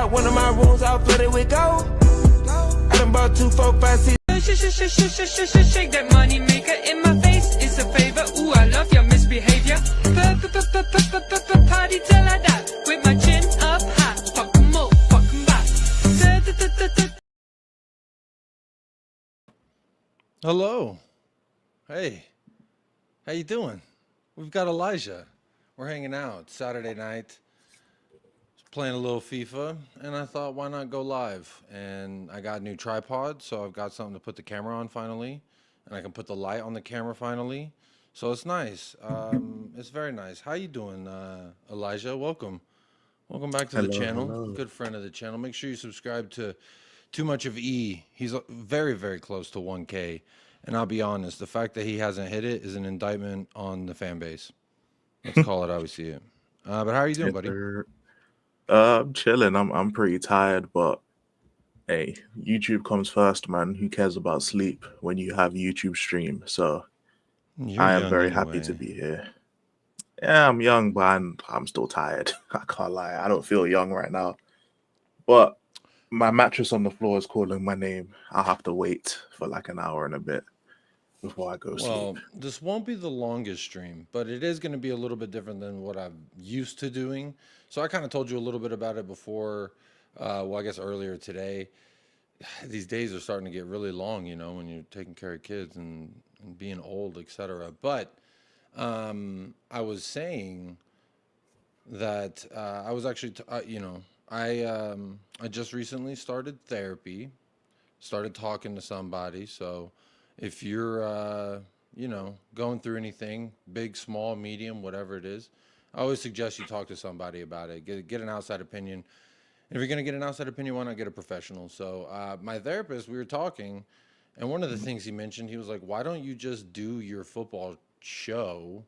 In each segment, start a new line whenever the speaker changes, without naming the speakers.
got one of my rooms all flooded with gold. I done bought 2, 4, 5, 6.
Shake that money maker in my face. It's a favor. Ooh, I love your misbehavior. Party till I die with my chin up high. Fuck 'em up, fuck 'em back.
Hello. Hey. How you doing? We've got Elijah. We're hanging out Saturday night, playing a little FIFA, and I thought, why not go live? And I got a new tripod, so I've got something to put the camera on finally, and I can put the light on the camera finally. So it's nice. It's very nice. How you doing, Elijah? Welcome. Welcome back to the channel.
Hello.
Good friend of the channel. Make sure you subscribe to Too Much of E. He's very, very close to 1K. And I'll be honest, the fact that he hasn't hit it is an indictment on the fan base. Let's call it how we see it. But how are you doing, buddy?
I'm chilling. I'm pretty tired, but hey, YouTube comes first, man. Who cares about sleep when you have YouTube stream? So I am very happy to be here. Yeah, I'm young, but I'm still tired. I can't lie. I don't feel young right now. But my mattress on the floor is calling my name. I'll have to wait for like an hour and a bit before I go sleep.
Well, this won't be the longest stream, but it is going to be a little bit different than what I'm used to doing. So I kind of told you a little bit about it before, well, I guess earlier today. These days are starting to get really long, you know, when you're taking care of kids and being old, etc. But I was saying that I was actually, you know, I just recently started therapy, started talking to somebody. So if you're, you know, going through anything, big, small, medium, whatever it is, I always suggest you talk to somebody about it. Get an outside opinion. And if you're going to get an outside opinion, why not get a professional? So my therapist, we were talking, and one of the things he mentioned, he was like, why don't you just do your football show,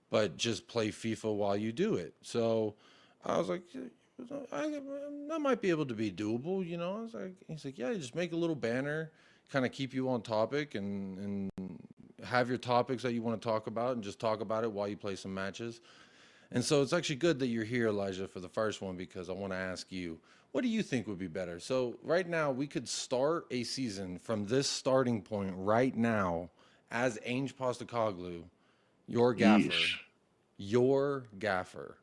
but just play FIFA while you do it? So I was like, that might be able to be doable, you know? I was like, he's like, yeah, you just make a little banner, kind of keep you on topic and have your topics that you want to talk about and just talk about it while you play some matches. And so it's actually good that you're here, Elijah, for the first one, because I want to ask you, what do you think would be better? So right now we could start a season from this starting point right now as Ainge Postecoglou, your gaffer.
Yeesh.
Your gaffer.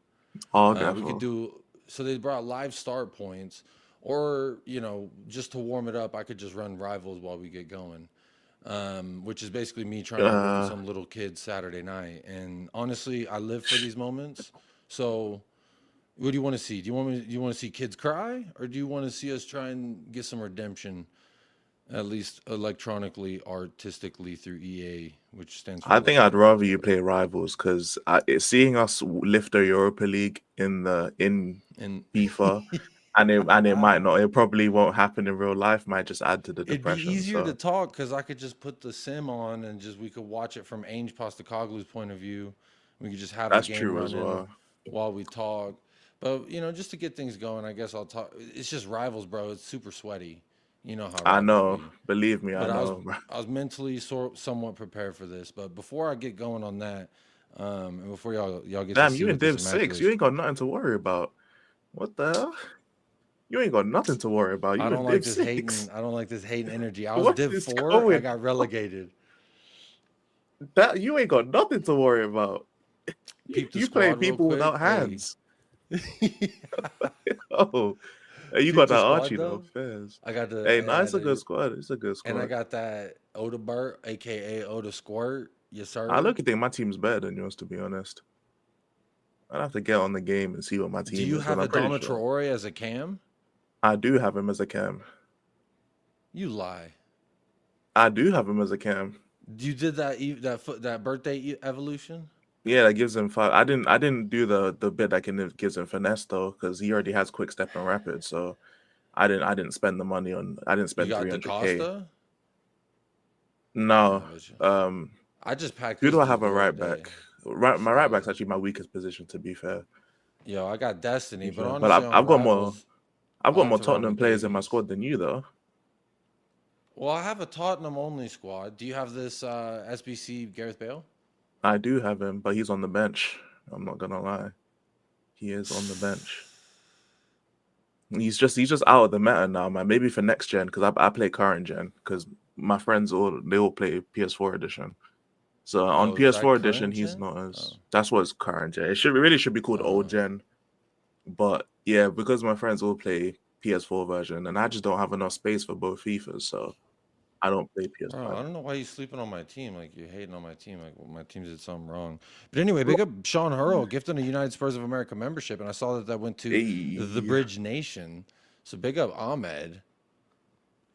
Oh,
We could do, so they brought live start points, or, you know, just to warm it up, I could just run rivals while we get going, which is basically me trying to ruin some little kid Saturday night. And honestly, I live for these moments. So what do you want to see? Do you want to see kids cry, or do you want to see us try and get some redemption, at least electronically, artistically, through EA, which stands for
I think I'd rather you play rivals, because seeing us lift the Europa League in FIFA, and it might not, it probably won't happen in real life, might just add to the depression.
It'd be easier to talk because I could just put the sim on and we could watch it from Ainge Postecoglou's point of view. We could just have
That's
the game
true as
running
well.
while we talk. But, you know, just to get things going, I guess I'll talk. It's just rivals, bro. It's super sweaty. You know how
I
rivals
know.
be.
Believe me,
But
I know.
I was mentally somewhat prepared for this. But before I get going on that, and before y'all get
Damn,
to see
you in
what this
Div 6.
immaculate-
You ain't got nothing to worry about. What the hell? You ain't got nothing to worry about. You
I don't
in
like
Div
this
6.
hating. I don't like this hating energy. I was
What
Div
is
4. I
going
got relegated.
That you ain't got nothing to worry about.
Peep the
You play
squad real
people
quick.
without
Hey.
hands. Oh, you
Peep
got
the
that
squad,
Archie though.
though.
Fairs.
I got the.
Hey,
and
no,
I
it's a
got
good
the-
squad. It's a good squad.
And I got that Odebert, aka Oda Squirt. Yes, sir.
I look at think my team's better than yours, to be honest. I'd have to get on the game and see what my team
Do you
is.
have
but I'm pretty
Adama
sure.
Traore as a cam?
I do have him as a cam.
You lie.
I do have him as a cam.
You did that birthday evolution?
Yeah, that gives him 5. I didn't do the bit that gives him finesse though, because he already has quick step and rapid. So I didn't spend the money on. I didn't spend
You got
300K.
DaCosta?
No.
I just packed.
Who
this
do I
dude
have a
the
right
other day.
back? My right back's actually my weakest position, to be fair.
Yo, I got Destiny, but honestly,
But I've got more.
Rivals,
I've
I
got
like
more
to run
Tottenham
with
players in my
Davies.
squad than you, though.
Well, I have a Tottenham only squad. Do you have this SBC Gareth Bale?
I do have him, but he's on the bench. I'm not gonna lie. He is on the bench. He's just out of the meta now, man. Maybe for next gen, because I play current gen, because my friends all play PS4 edition. So on
Oh, is that
PS4 edition,
current
he's
gen?
not as.
Oh.
That's what's current gen. It should be called old
Oh.
gen. But yeah, because my friends all play PS4 version, and I just don't have enough space for both FIFAs, so I don't play
Bro, I
PS5.
don't know why you sleeping on my team. Like you're hating on my team. Like well, my team did something wrong. But anyway, big up Sean Hurl gifting a United Spurs of America membership, and I saw that went to the
Hey,
Bridge Nation. So big up Ahmed.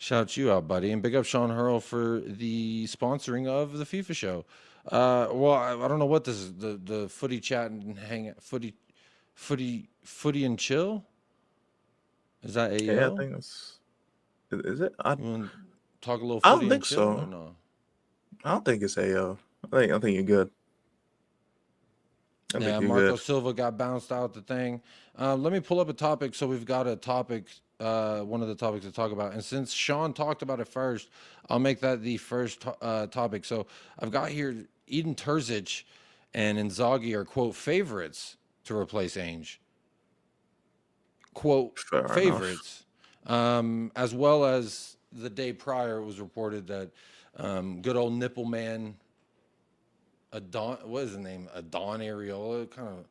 Shout you out, buddy, and big up Sean Hurl for the sponsoring of the FIFA show. Well, I don't know what this is. The footy chat and hang footy and chill. Is that AO?
yeah, I think it's. Is it?
You want to talk a little
I
footy
don't
and
think
chill or
so.
no?
I don't think it's AO. I think you're good. I
Yeah,
think you're
Marco
good.
Silva got bounced out the thing. Let me pull up a topic. So we've got a topic, one of the topics to talk about. And since Sean talked about it first, I'll make that the first topic. So I've got here Eden Terzic and Inzaghi are, quote, favorites to replace Ainge. Quote,
Fair enough.
favorites. As well as the day prior, it was reported that good old nipple man what is his name? Adon Areola, kind of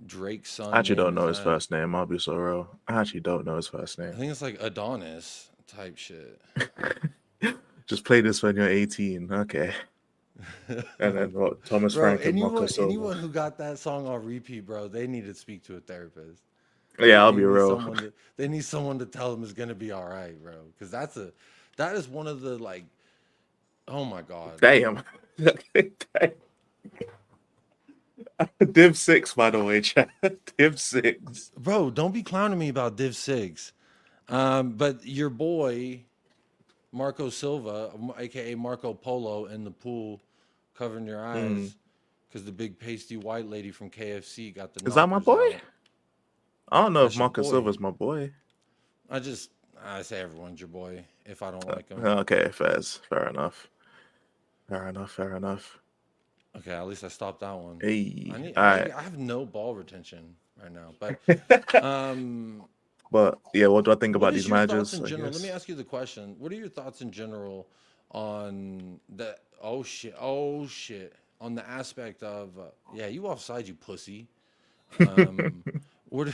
Drake's son.
I actually don't
name
know
is
his
that.
first name. I'll be so real. I actually don't know his first
I
name.
think it's like Adonis type shit.
Just play this when you're 18. Okay. And then what? Thomas
Bro,
Frank and Marco Silva.
anyone who got that song on repeat, bro, they need to speak to a therapist.
Yeah, I'll
They
be
need
real.
they need someone to tell them it's gonna be all right, bro. Because that is one of the like, oh my god.
Damn. Div 6, by the way, chat. Div 6.
Bro, don't be clowning me about Div 6. But your boy, Marco Silva, aka Marco Polo, in the pool, covering your eyes, because the big pasty white lady from KFC got the.
Is that my
knockers
boy?
out.
I don't know
That's
if
your
Marco
boy.
Silva's my boy.
I say everyone's your boy if I don't like him.
Okay, fair enough. Fair enough.
Okay, at least I stopped that one.
Hey,
I have no ball retention right now, but
but yeah, what do I think
what
about
is
these
your
managers?
thoughts in
I
general? Let me
guess.
ask you the question. What are your thoughts in general on the oh shit on the aspect of yeah, you offside, you pussy. What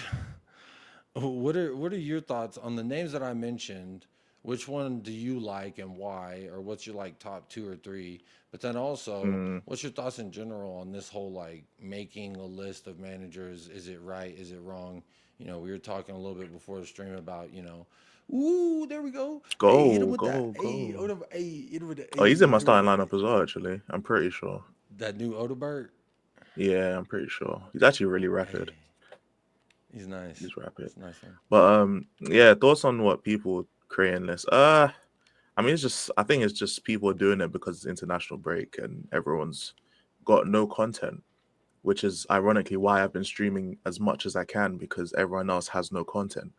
what are your thoughts on the names that I mentioned? Which one do you like and why, or what's your like top 2 or 3? But then also, what's your thoughts in general on this whole like making a list of managers? Is it right? Is it wrong? You know, we were talking a little bit before the stream about, you know, ooh, there we go. Hey, hit him with that. Hey, hit him with that.
Oh, he's in my
Hit him with
starting
that.
lineup as well, actually. I'm pretty sure.
That new Odebert.
Yeah, I'm pretty sure. He's actually really rapid.
He's nice.
He's rapid.
It's nice one.
But yeah, thoughts on what people creating this? I mean, I think it's just people doing it because it's international break and everyone's got no content, which is ironically why I've been streaming as much as I can, because everyone else has no content.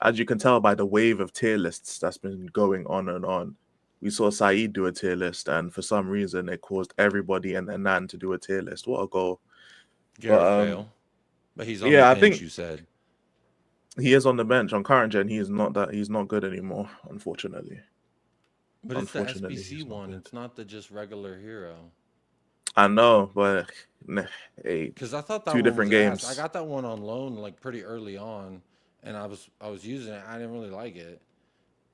As you can tell by the wave of tier lists that's been going on and on, we saw Saeed do a tier list, and for some reason it caused everybody and their nan to do a tier list. What a goal!
Gareth Bale. But he's on
yeah,
the
I
bench,
think
you said.
he is on the bench on current gen. He's not good anymore, unfortunately.
But it's the SBC one. It's not the just regular hero.
I know, but hey,
because I thought that
2
one
different
was
games.
ass. I got that one on loan like pretty early on, and I was using it. I didn't really like it,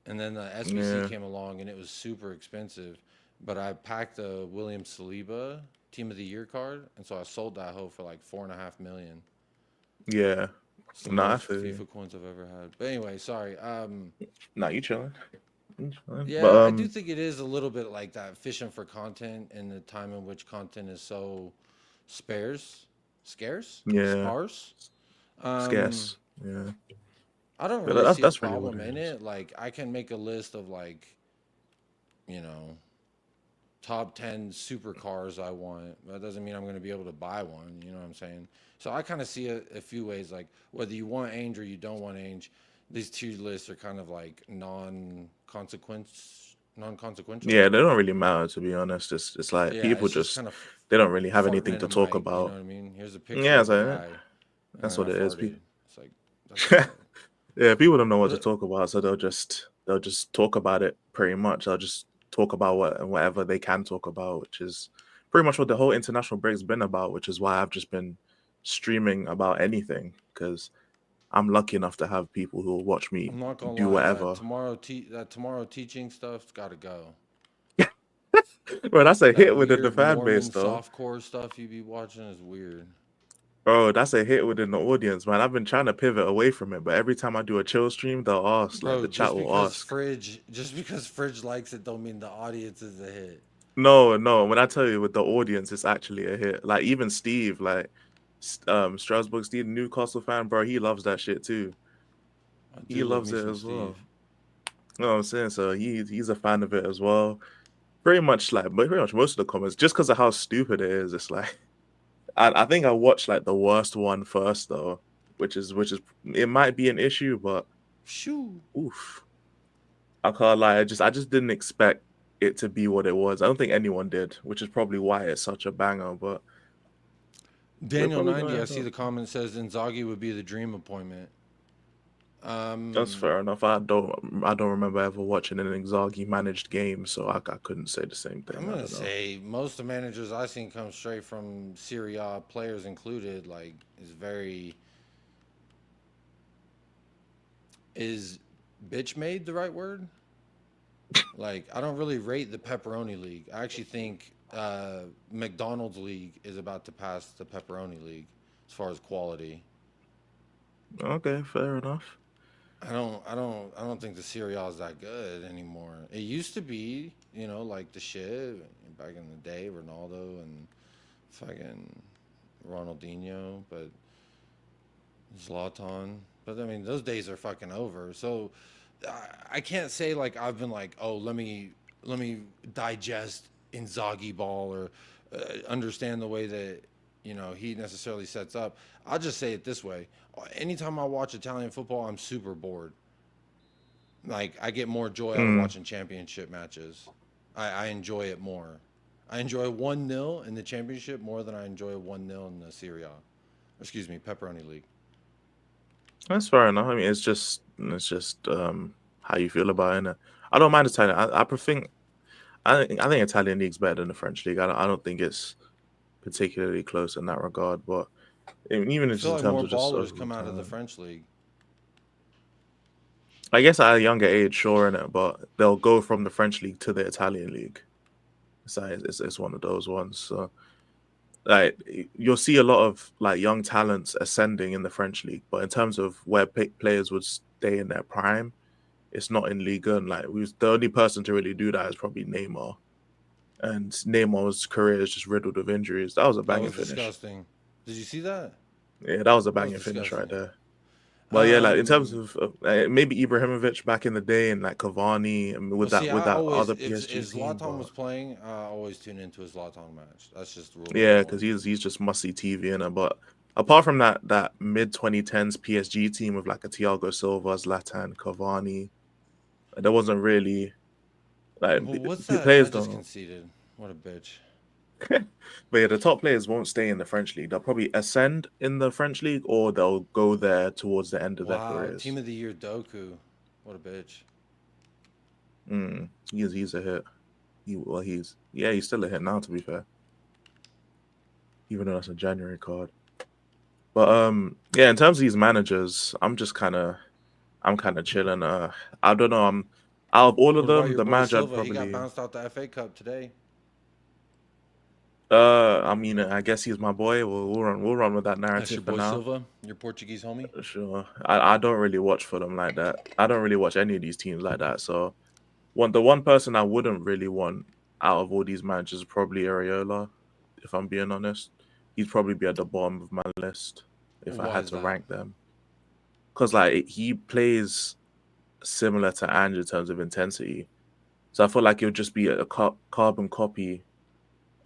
and then the SBC came along and it was super expensive. But I packed the William Saliba Team of the Year card, and so I sold that hoe for like $4.5 million.
Yeah,
It's the most FIFA coins I've ever had. But anyway, sorry.
Nah, you chilling.
Yeah,
But,
I do think it is a little bit like that, fishing for content in the time in which content is so scarce,
Yeah.
sparse,
scarce. Yeah,
I don't
But
really see a
that's really what
problem
it
in
is.
it. Like, I can make a list of like, you know, top 10 supercars I want. That doesn't mean I'm going to be able to buy one. You know what I'm saying? So I kind of see it a few ways. Like, whether you want Ainge or you don't want Ainge, these tier lists are kind of like non-consequential.
Yeah, they don't really matter, to be honest. It's like
Yeah,
people
it's just
just
kind of
they don't really have
farting
anything
in
to
a
talk
mic. You know
about.
what I mean? Here's a picture
Yeah,
of a
so
guy.
that's
and
what
I
it is.
farted. It's like, that's
Yeah, people don't know what to talk about, so they'll just talk about it pretty much. They'll just talk about whatever they can talk about, which is pretty much what the whole international break's been about, which is why I've just been streaming about anything, because I'm lucky enough to have people who will watch me
I'm not gonna
do
lie,
whatever.
that tomorrow teaching stuff's got to go.
Bro, that's a
That
hit within the
weird
fan
Mormon
base, though.
softcore stuff you be watching is weird.
Bro, that's a hit within the audience, man. I've been trying to pivot away from it, but every time I do a chill stream, they'll ask, like
Bro,
the chat will ask.
just because Fridge likes it don't mean the audience is a hit.
No, when I tell you with the audience, it's actually a hit. Like even Steve, like Strasbourg Steve, Newcastle fan, bro, he loves that shit too. He loves it as well. You know what I'm saying? So he's a fan of it as well. Pretty much most of the comments, just because of how stupid it is, it's like I think I watched like the worst one first though, which is it might be an issue, but
Shoo.
oof. I can't lie, I just didn't expect it to be what it was. I don't think anyone did, which is probably why it's such a banger. But
Daniel 90, I see the comment says Inzaghi would be the dream appointment.
That's fair enough. I don't remember ever watching an Inzaghi managed game, so I couldn't say the same thing.
I'm gonna say most of the managers I've seen come straight from Serie A, players included, like is bitch made the right word? Like, I don't really rate the pepperoni league. I actually think McDonald's league is about to pass the pepperoni league as far as quality.
Okay, fair enough.
I don't think the Serie A is that good anymore. It used to be, like the shit back in the day, Ronaldo and fucking Ronaldinho, but Zlatan. But I mean, those days are fucking over. So I can't say like I've been like, oh, let me digest Inzaghi ball or understand the way that he necessarily sets up. I'll just say it this way: anytime I watch Italian football, I'm super bored. Like I get more joy out of watching championship matches. I enjoy it more. I enjoy 1-0 in the championship more than I enjoy 1-0 in the Serie A. Excuse me, Pepperoni League.
That's fair enough. I mean, it's just how you feel about it. I don't mind Italian. I think Italian league's better than the French league. I don't think it's particularly close in that regard. But even in terms
more
of just
ballers come out of the French league.
I guess at a younger age, sure, innit? But they'll go from the French league to the Italian league. So it's one of those ones. So like you'll see a lot of like young talents ascending in the French league, but in terms of where players would stay in their prime, it's not in Ligue 1. Like the only person to really do that is probably Neymar, and Neymar's career is just riddled with injuries. That was a banging finish.
Disgusting. Did you see that?
Yeah, that was a banging finish right there. But yeah, like in terms of maybe Ibrahimovic back in the day and like Cavani and with that other PSG
if Zlatan was playing, I always tune into a Zlatan match. That's just the rule.
Yeah, because he's just must see TV in it. But apart from that mid 2010s PSG team with like a Thiago Silva, Zlatan, Cavani, there wasn't really like
what's that?
Players
I just conceded. What a bitch.
But yeah, the top players won't stay in the French league. They'll probably ascend in the French league, or they'll go there towards the end of their careers.
Team of the year, Doku. What a bitch.
He's a hit. He's still a hit now. To be fair, even though that's a January card. But in terms of these managers, I'm kind of chilling. I don't know. Out of all of them, the manager probably
he got bounced out the FA Cup today.
I mean, I guess he's my boy. We'll run with that narrative.
That's your boy Silva, your Portuguese homie.
Sure. I don't really watch for them like that. I don't really watch any of these teams like that. So, the one person I wouldn't really want out of all these managers is probably Areola. If I'm being honest, he'd probably be at the bottom of my list if I had to rank them. Because like he plays similar to Ange in terms of intensity, so I feel like it would just be a carbon copy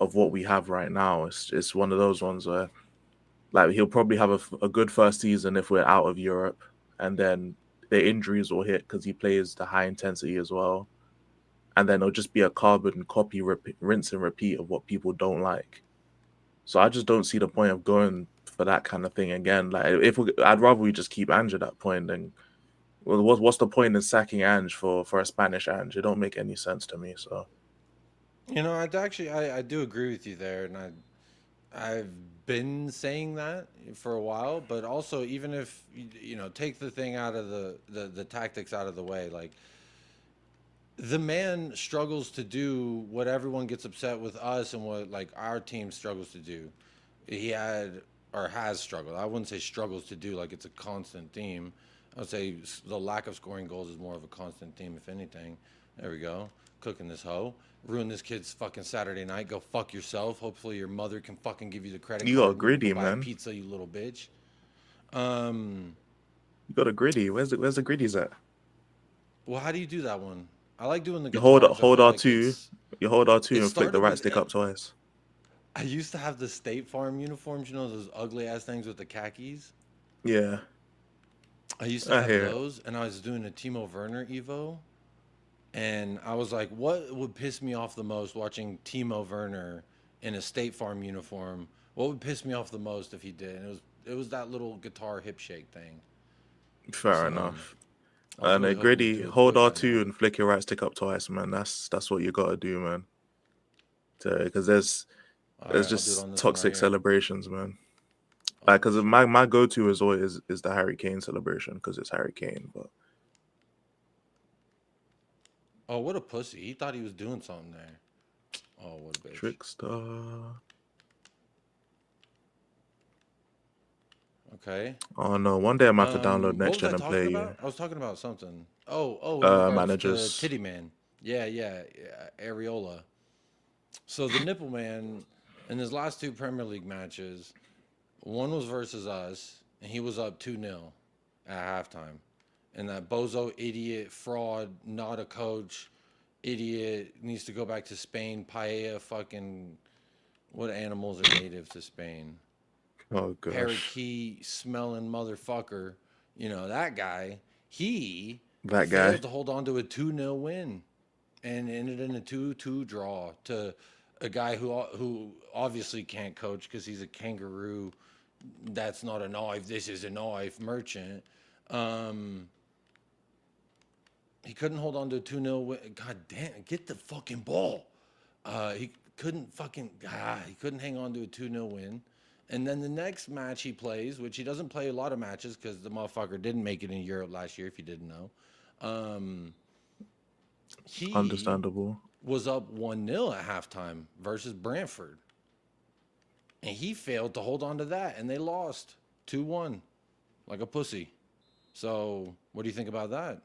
of what we have right now. It's one of those ones where like he'll probably have a good first season if we're out of Europe, and then the injuries will hit because he plays the high intensity as well, and then it'll just be a carbon copy, rinse and repeat of what people don't like. So I just don't see the point of going for that kind of thing again. Like I'd rather we just keep Ange at that point than Well, what's the point in sacking Ange for a Spanish Ange? It don't make any sense to me. So
I do agree with you there, and I've been saying that for a while. But also, even if take the thing out of the tactics out of the way, like the man struggles to do what everyone gets upset with us and what like our team struggles to do. He had or has struggled. I wouldn't say struggles to do like it's a constant theme. I would say the lack of scoring goals is more of a constant theme, if anything. There we go. Cooking this hoe. Ruin this kid's fucking Saturday night. Go fuck yourself. Hopefully your mother can fucking give you the credit
you
card.
got greedy,
and buy
man.
pizza, you little bitch.
You got a gritty. Where's the gritties at?
Well, how do you do that one? I like doing the
You
guitars.
hold
like
R2. You hold R2 and flick the
started
right
with
stick up twice.
I used to have the State Farm uniforms, those ugly ass things with the khakis.
Yeah.
I used to have those, and I was doing a Timo Werner Evo, and I was like, what would piss me off the most watching Timo Werner in a State Farm uniform? What would piss me off the most if he did? And it was that little guitar hip shake thing.
Fair enough.
And
a gritty, hold R2 and flick your right stick up twice, man. That's what you gotta do, man. Because there's just toxic celebrations, man. Like, because my go-to is always the Harry Kane celebration because it's Harry Kane. But
oh, what a pussy! He thought he was doing something there. Oh, what a bitch!
Trickster.
Okay.
Oh no! One day I'm gonna have to download Next Gen and play you.
I was talking about something. Oh,
managers.
Titty Man. Yeah, Areola. So the Nipple Man in his last two Premier League matches, one was versus us, and he was up 2-0 at halftime. And that bozo idiot, fraud, not a coach, idiot, needs to go back to Spain. Paella, fucking, what animals are native to Spain?
Oh, gosh.
Parakeet smelling motherfucker. That guy,
failed
to hold on to a 2-0 win and ended in a 2-2 draw to a guy who obviously can't coach because he's a kangaroo. That's not a knife. This is a knife merchant. He couldn't hold on to a 2-0 win. God damn, get the fucking ball. He couldn't hang on to a 2-0 win. And then the next match he plays, which he doesn't play a lot of matches because the motherfucker didn't make it in Europe last year, if you didn't know. He
Understandable.
Was up 1-0 at halftime versus Brentford. And he failed to hold on to that, and they lost 2-1 like a pussy. So what do you think about that?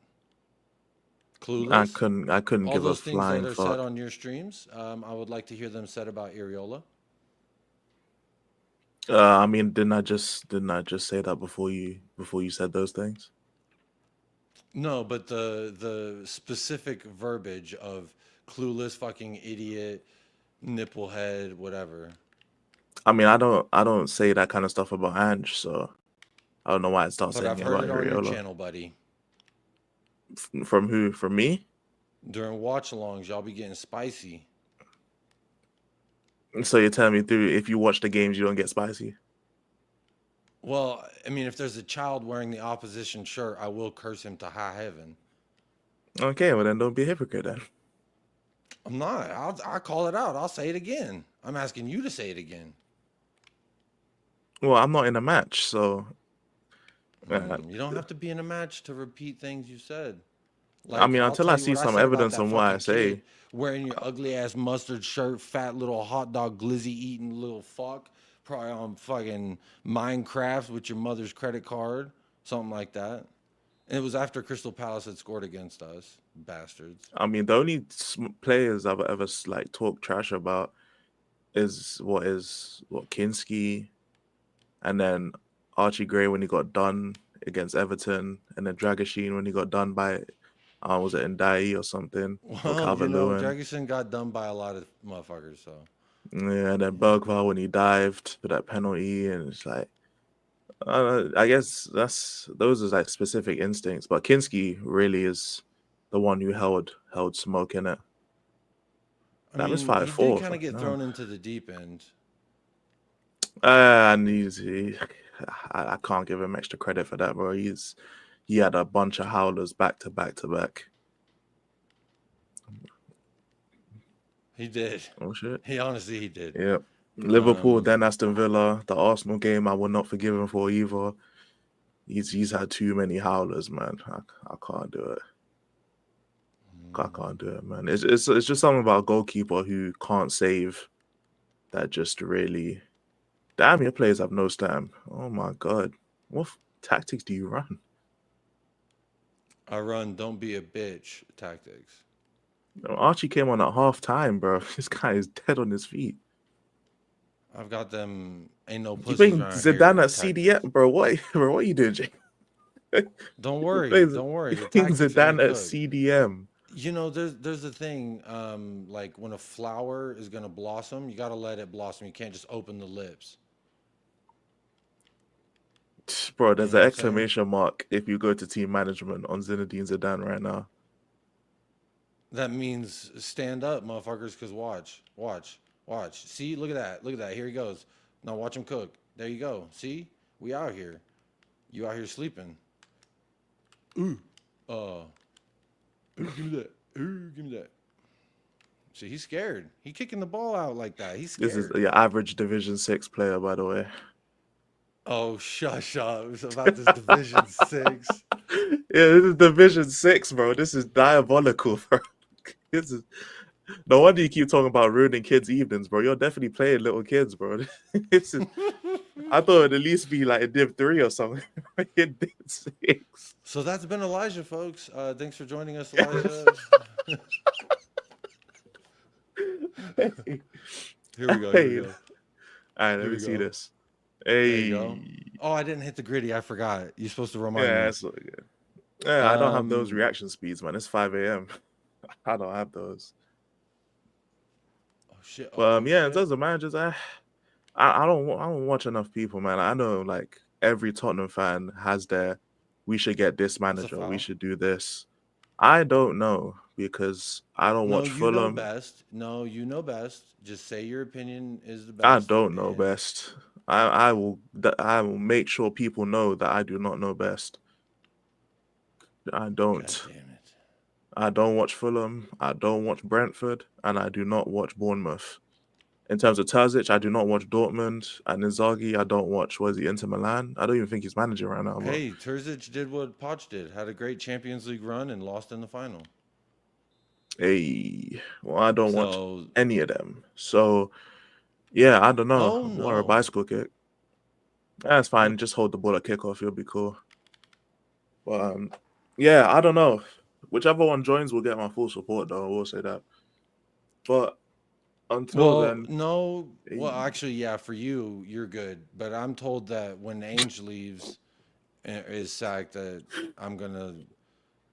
Clueless?
I couldn't give a flying fuck. All those things that
are said on your streams, I would like to hear them said about Areola.
I mean, didn't I just say that before you said those things?
No, but the specific verbiage of clueless, fucking idiot, nipplehead, whatever.
I mean, I don't say that kind of stuff about Ange, so I don't know why I start saying it about Areola. But I've heard it on your
channel, buddy.
From who? From me?
During watch-alongs, y'all be getting spicy.
So you're telling me if you watch the games, you don't get spicy?
Well, I mean, if there's a child wearing the opposition shirt, I will curse him to high heaven.
Okay, well then don't be a hypocrite then.
I'm not. I'll call it out. I'll say it again. I'm asking you to say it again.
Well, I'm not in a match, so...
you don't have to be in a match to repeat things you said.
Like, I mean, until I see some evidence on what I say.
Wearing your ugly ass mustard shirt, fat little hot dog glizzy eating little fuck, probably on fucking Minecraft with your mother's credit card, something like that. And it was after Crystal Palace had scored against us, bastards.
I mean, the only players I've ever like talked trash about is what Kinski, and then Archie Gray when he got done against Everton, and then Dragoshin when he got done by, was it Ndai or something?
Well, Dragoshin got done by a lot of motherfuckers, so.
Yeah, and then Bergvall when he dived for that penalty, and it's like, I guess those are like specific instincts, but Kinski really is the one who held smoke in it. That was 5-4.
He did kind of get thrown into the deep end.
And I can't give him extra credit for that, bro. he had a bunch of howlers back to back to back.
He did.
Oh shit.
He honestly he did.
Yeah. Liverpool, then Aston Villa, the Arsenal game I will not forgive him for either. He's had too many howlers, man. I can't do it. I can't do it, man. It's just something about a goalkeeper who can't save that just really. Damn, your players have no stamp. Oh my god, what tactics do you run?
I run don't be a bitch tactics.
Archie came on at half time, bro. This guy is dead on his feet.
I've got them ain't no
You
pussies
bring
around
Zidane
here
at CDM, bro. What are you doing, Jake?
Don't worry.
Bring
Don't worry. The tactics are
Zidane at
good.
CDM.
You know, there's a thing, like when a flower is gonna blossom, you gotta let it blossom. You can't just open the lips.
Bro, there's
You know
an
what I'm saying?
exclamation mark if you go to team management on Zinedine Zidane right now.
That means stand up, motherfuckers, because watch. See, look at that. Here he goes. Now watch him cook. There you go. See? We out here. You out here sleeping. Ooh. Give me that. Give me that. See, he's scared. He kicking the ball out like that. He's scared.
This is your average Division 6 player, by the way.
Oh, shush up. It's about this Division 6.
Yeah, this is Division 6, bro. This is diabolical, bro. This is no wonder you keep talking about ruining kids' evenings, bro. You're definitely playing little kids, bro. This is, I thought it'd at least be like a Div 3 or something. In Div 6.
So that's been Elijah, folks. Thanks for joining us, Elijah.
Hey.
Here we go.
All right, let
Here
me
we
see
go.
this.
There
Hey.
you go. Oh, I didn't hit the gritty. I forgot. You're supposed to remind me.
That's so good. Yeah, I don't have those reaction speeds, man. It's 5 a.m. I don't have those.
Oh shit.
But yeah, in terms of managers, I don't watch enough people, man. I know like every Tottenham fan has their we should get this manager, we should do this. I don't know because I don't watch Fulham.
No, you know best. Just say your opinion is the best.
I don't know best. I will make sure people know that I do not know best. I don't.
God damn it.
I don't watch Fulham. I don't watch Brentford, and I do not watch Bournemouth. In terms of Terzic, I do not watch Dortmund, and Inzaghi, I don't watch. Was he Inter Milan? I don't even think he's manager right now.
Hey, Terzic did what Poch did. Had a great Champions League run and lost in the final.
Hey, well, I don't watch any of them. So, yeah, I don't know.
Oh, no.
Or a bicycle kick. That's fine. Just hold the ball at kickoff. It'll be cool. But, yeah, I don't know. Whichever one joins will get my full support, though. I will say that. But until then...
No. Well, actually, yeah, for you, you're good. But I'm told that when Ainge leaves, is sacked, that I'm going to,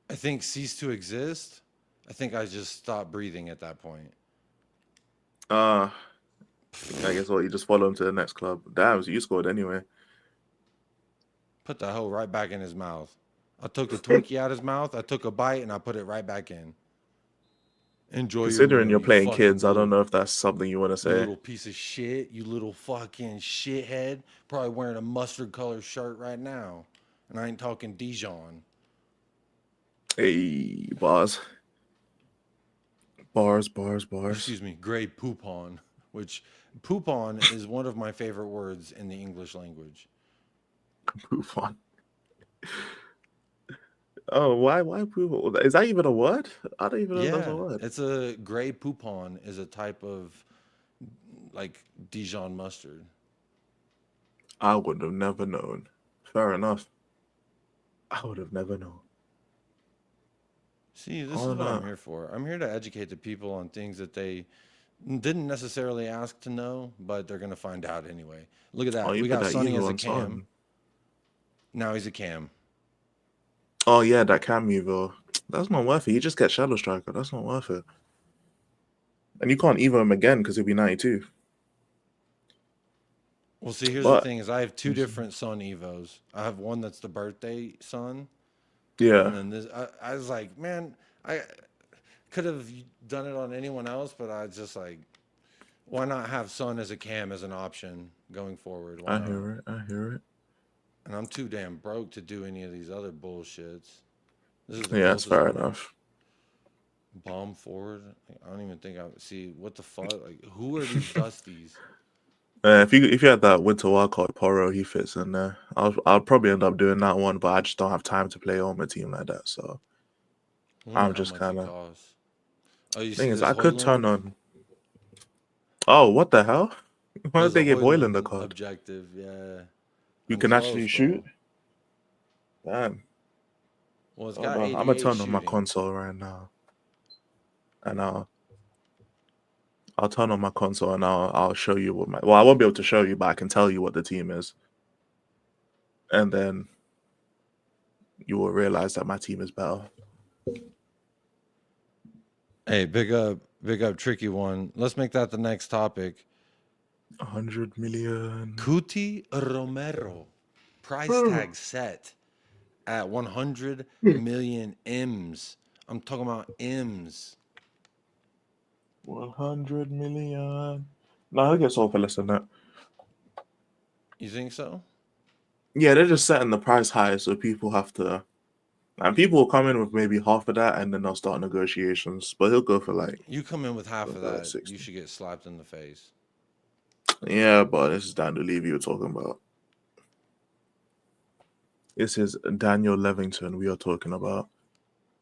I think, cease to exist. I think I just stopped breathing at that point.
I guess what, you just follow him to the next club. Damn, so you scored anyway.
Put the hoe right back in his mouth. I took the Twinkie out of his mouth, I took a bite, and I put it right back in. Enjoy
Considering
your
you're playing kids, I don't know if that's something you want to say.
You little piece of shit. You little fucking shithead. Probably wearing a mustard color shirt right now. And I ain't talking Dijon.
Hey, bars. Bars.
Excuse me, gray poupon. Which, poupon is one of my favorite words in the English language.
Poupon. Oh, why poupon? Is that even a word? I don't even know if that's a word.
It's a gray poupon is a type of like Dijon mustard.
I would have never known. Fair enough. I would have never known.
See, this is what I'm here for. I'm here to educate the people on things that they didn't necessarily ask to know, but they're going to find out anyway. Look at that. We got Sonny as a cam. Now he's a cam.
Oh, yeah, that cam Evo. That's not worth it. You just get Shadow Striker. That's not worth it. And you can't Evo him again because he'll be 92.
Well, see, here's the thing is I have two different Son Evos. I have one that's the birthday Son.
Yeah.
And then this, I was like, man, I could have done it on anyone else, but I just like, why not have Son as a cam as an option going forward?
I hear it.
And I'm too damn broke to do any of these other bullshits. This is the
Yeah, that's
closest
fair
one.
enough.
Bomb forward. I don't even think I see what the fuck. Like, who are these dusties?
If you had that winter wildcard Poro, he fits in there. I'll probably end up doing that one, but I just don't have time to play on my team like that. So
I wonder
I'm
how
just
much he
kind of.
costs. Oh, you see
Thing is,
this
I could
Hoyland?
turn on. Oh, what the hell? Why did
There's
they
a
give Hoyland a
Hoyland
card?
objective. Yeah,
You
I'm
can actually
close
shoot.
though.
Damn.
Well, it's
Oh
got
no, I'm gonna
88
turn on my
shooting.
console right now, and I'll turn on my console and I'll show you what my. Well, I won't be able to show you, but I can tell you what the team is, and then you will realize that my team is better.
Hey, big up, tricky one. Let's make that the next topic.
100 million.
Cuti Romero, price tag set at 100 million M's. I'm talking about M's.
100 million. No, I guess all for less than that.
You think so?
Yeah, they're just setting the price high, so people have to. And people will come in with maybe half of that, and then they'll start negotiations. But he'll go for like,
You come in with half
go
of
for like
that, you
60.
should get slapped in the face.
Yeah, but this is Daniel Levy you're talking about. This is Daniel Levington we are talking about.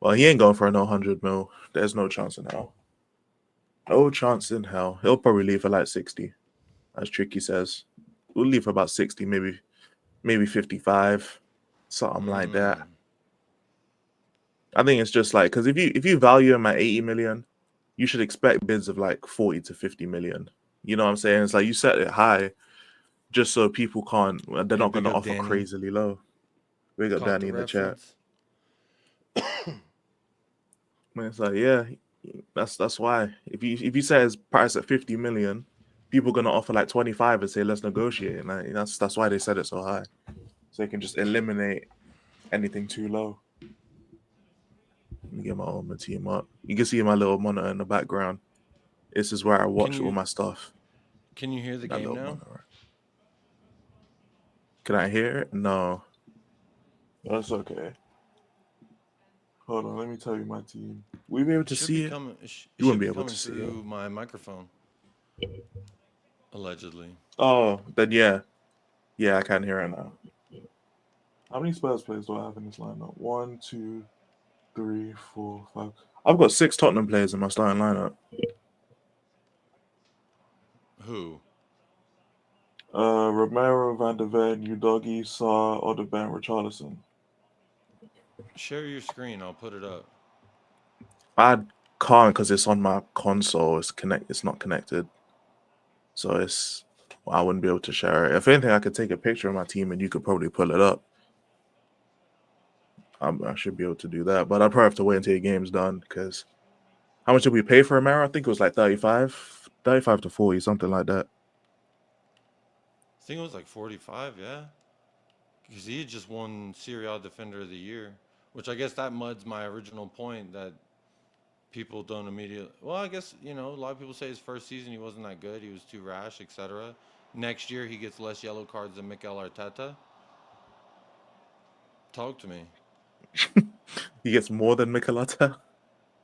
Well, he ain't going for no 100 mil. There's no chance in hell. No chance in hell. He'll probably leave for like 60, as Tricky says. We'll leave for about 60, maybe 55, something like that. I think it's just like, because if you value him at 80 million, you should expect bids of like 40 to 50 million. You know what I'm saying? It's like you set it high just so people can't, they're
Hey,
not going
big
to
up
offer
Danny.
crazily low. We got
Caught
Danny
the
in the chat.
reference.
Man, it's like, yeah, that's why. If you say his price at 50 million, people are gonna offer like 25 and say let's negotiate. And that's why they set it so high. So they can just eliminate anything too low. Let me get my own team up. You can see my little monitor in the background. This is where I watch all my stuff.
Can you hear the
That
game
little
now?
monitor. Can I hear it? No. That's okay. Hold on, let me tell you my team. Will you be able to see it? You wouldn't be able to see it.
Through my microphone. Allegedly.
Oh, then yeah. Yeah, I can hear it now. How many Spurs players do I have in this lineup? 1, 2, 3, 4, 5. I've got 6 Tottenham players in my starting lineup.
Who?
Romero, Van de Ven, Udogi, Sarr, Odebeck, Richarlison.
Share your screen. I'll put it up.
I can't because it's on my console. It's not connected, so I wouldn't be able to share it. If anything, I could take a picture of my team and you could probably pull it up. I should be able to do that, but I'd probably have to wait until the game's done because how much did we pay for Romero? I think it was like 35 to 40, something like that.
I think it was like 45, yeah. Because he had just won Serie A Defender of the Year, which I guess that muds my original point that people don't immediately. Well, I guess, a lot of people say his first season he wasn't that good. He was too rash, etc. Next year he gets less yellow cards than Mikel Arteta. Talk to me.
He gets more than Mikel Arteta?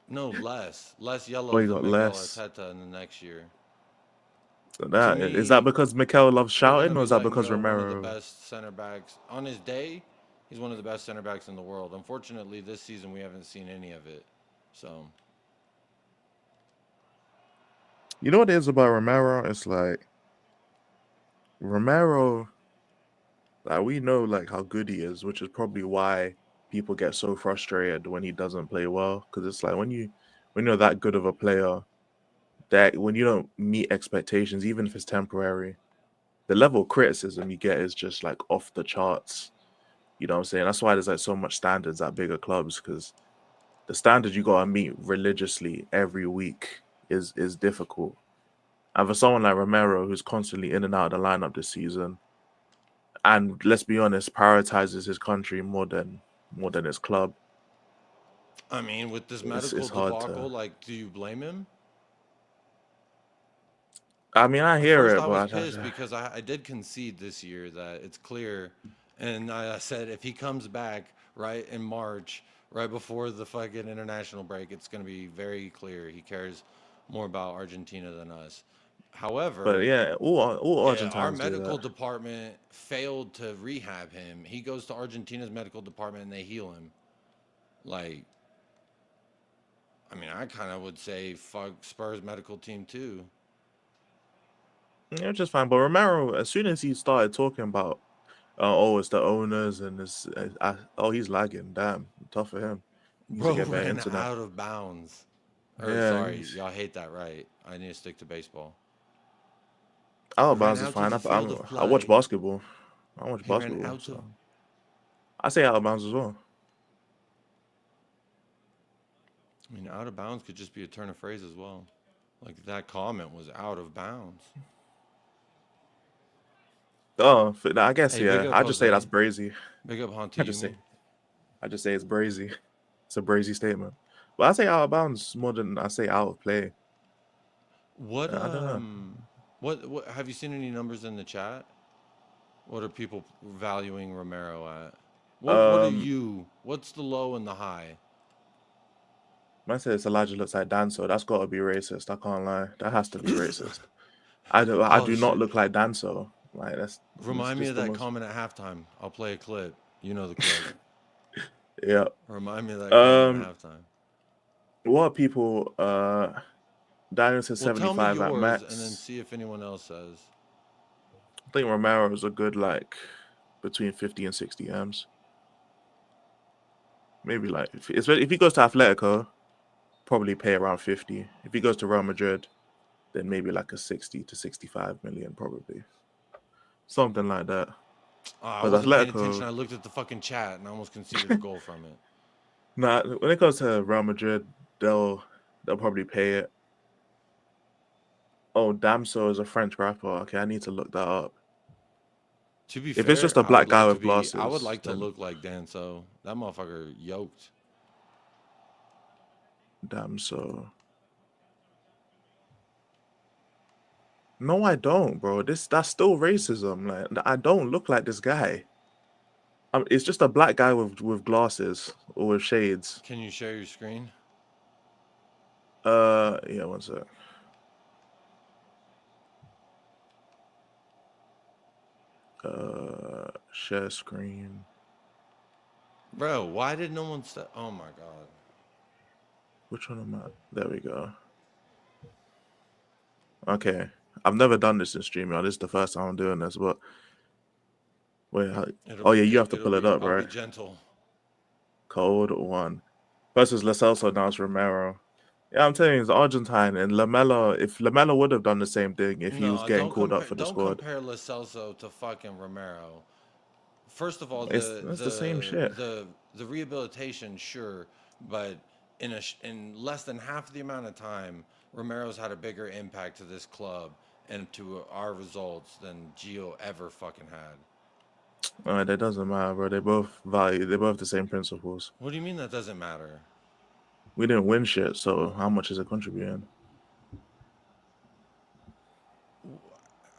No, less. Less yellows
Oh, he
than
got
Mikel
less.
Arteta in the next year.
Is that because Mikel loves
They're gonna
shouting, or
be
is that
letting
because
go one of the
Romero?
best center backs on his day. He's one of the best center backs in the world. Unfortunately, this season we haven't seen any of it. So,
You know what it is about Romero? It's like Romero, like we know like how good he is, which is probably why people get so frustrated when he doesn't play well. Because it's like when you're that good of a player, that when you don't meet expectations, even if it's temporary, the level of criticism you get is just like off the charts. You know what I'm saying? That's why there's like so much standards at bigger clubs, because the standard you gotta meet religiously every week is difficult. And for someone like Romero, who's constantly in and out of the lineup this season, and let's be honest, prioritizes his country more than his club.
I mean, with this medical
It's hard
debacle,
to.
do you blame him?
I mean, I
At
hear
first,
it,
I was
but
pissed because I did concede this year that it's clear And I said, if he comes back right in March, right before the fucking international break, it's going to be very clear he cares more about Argentina than us.
But
However,
yeah, all
our
Argentines do
medical
that.
department failed to rehab him. He goes to Argentina's medical department and they heal him. Like, I mean, I kind of would say fuck Spurs medical team too.
Yeah, just fine. But Romero, as soon as he started talking about, oh, it's the owners and oh, he's lagging. Damn, tough for him. He needs to
Bro
get better
ran
internet.
out of bounds. Or
Yeah,
sorry, y'all hate that, right? I need to stick to baseball.
out of
Ran
bounds is
out to
fine.
the field of
I watch
play.
basketball. I watch
He ran
basketball,
out of.
so I say out of bounds as well.
I mean, out of bounds could just be a turn of phrase as well. Like that comment was out of bounds.
Oh, I guess
Hey, big
yeah.
up
I just say that's
Jose.
brazy.
Big up Hunty
I just
Yumi.
say it's brazy. It's a brazy statement. But I say out of bounds more than I say out of play.
What
I don't know.
what have you seen any numbers in the chat? What are people valuing Romero at? What are
Um,
you? What's the low and the high?
I say it's Elijah looks like Danso. That's got to be racist. I can't lie. That has to be racist. I
Oh
do not
shit.
look like Danso. Like that's
Remind me
just
of
the
that
most.
comment at halftime. I'll play a clip. You know the clip.
Yeah.
Remind me of that comment
Um.
at halftime.
What are people? Daniel says
Well, tell me
75 at
yours and then
max.
see if anyone else says.
I think Romero is a good like between 50 and 60 M's. Maybe like if he goes to Atletico, probably pay around 50. If he goes to Real Madrid, then maybe like a 60 to 65 million, probably something like that.
I
Because
wasn't paying attention.
Atletico,
I looked at the fucking chat and I almost conceded a goal from it.
nah, when it comes to Real Madrid, they'll probably pay it. Oh, Damso is a French rapper. Okay, I need to look that up.
To be
If it's
fair,
just a black guy with
I would
glasses,
like to
then
look like Danso. That motherfucker yoked.
Damso. No, I don't, bro. That's still racism. Like I don't look like this guy. It's just a black guy with glasses or with shades.
Can you share your screen?
Yeah, one sec. Share screen.
Bro, why did no one say? Oh my god.
Which one am I? There we go. Okay, I've never done this in streaming. This is the first time I'm doing this. But wait, oh yeah, you have to pull it up,
I'll be
right?
gentle.
Code 1 versus Lo Celso. Now it's Romero. Yeah, I'm telling you, it's Argentine and Lamella. If Lamella would have done the same thing if he was
No,
getting called up for the
don't
squad,
compare Lo Celso to fucking Romero. First of all,
that's the same shit.
the rehabilitation, sure, but in less than half the amount of time, Romero's had a bigger impact to this club and to our results than Gio ever fucking had.
That doesn't matter, bro. They both the same principles.
What do you mean that doesn't matter?
We didn't win shit, so how much is it contributing?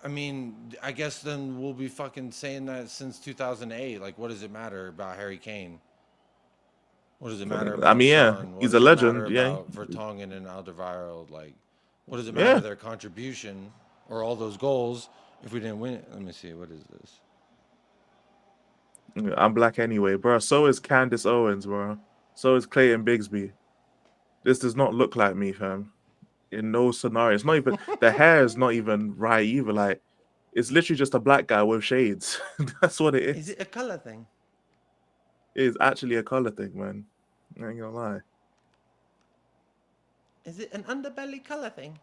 I mean, I guess then we'll be fucking saying that since 2008. Like, what does it matter about Harry Kane? What does it matter
I
about
mean, yeah,
Son? What
he's a
does it matter
legend. Yeah,
about Vertonghen and Alderweireld? Like, what does it matter
yeah.
their contribution or all those goals if we didn't win it? Let me see. What is this?
I'm black anyway, bro. So is Candace Owens, bro. So is Clayton Bigsby. This does not look like me, fam. In no scenario. It's not even the hair is not even right either. Like, it's literally just a black guy with shades. That's what it is.
Is it a color thing?
It is actually a color thing, man. I ain't gonna lie.
Is it an underbelly color thing?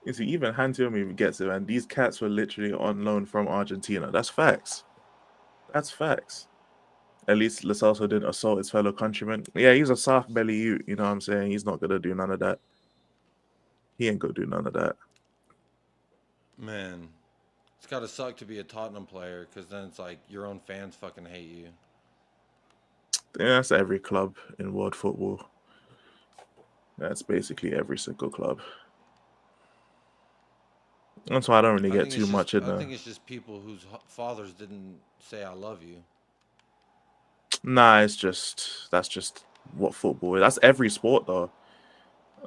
You see, even Hantiumi gets it, man. These cats were literally on loan from Argentina. That's facts. That's facts. At least Lo Celso didn't assault his fellow countrymen. Yeah, he's a soft belly ute, you know what I'm saying? He's not gonna do none of that. He ain't gonna do none of that.
Man, it's gotta suck to be a Tottenham player because then it's like your own fans fucking hate you.
Yeah, that's every club in world football. That's basically every single club. That's why I don't really
I
get
think
too
it's
much
just
in
I
there.
think it's just people whose fathers didn't say I love you.
Nah, that's just what football is. That's every sport though.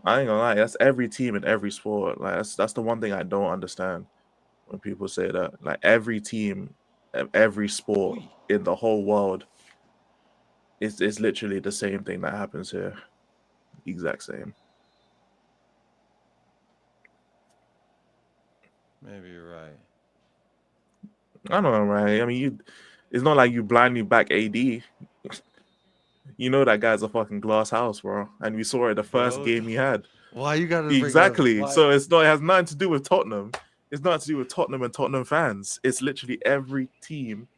I ain't gonna lie, that's every team in every sport. Like that's the one thing I don't understand when people say that. Like every team, every sport
Ooh.
in the whole world, it's literally the same thing that happens here. Exact same.
Maybe you're right.
I don't know, right? I mean, it's not like you blindly back AD. You know that guy's a fucking glass house, bro. And we saw it the first
Bro,
game he had.
why you gotta bring up
Exactly.
why?
So it has nothing to do with Tottenham. It's nothing to do with Tottenham and Tottenham fans. It's literally every team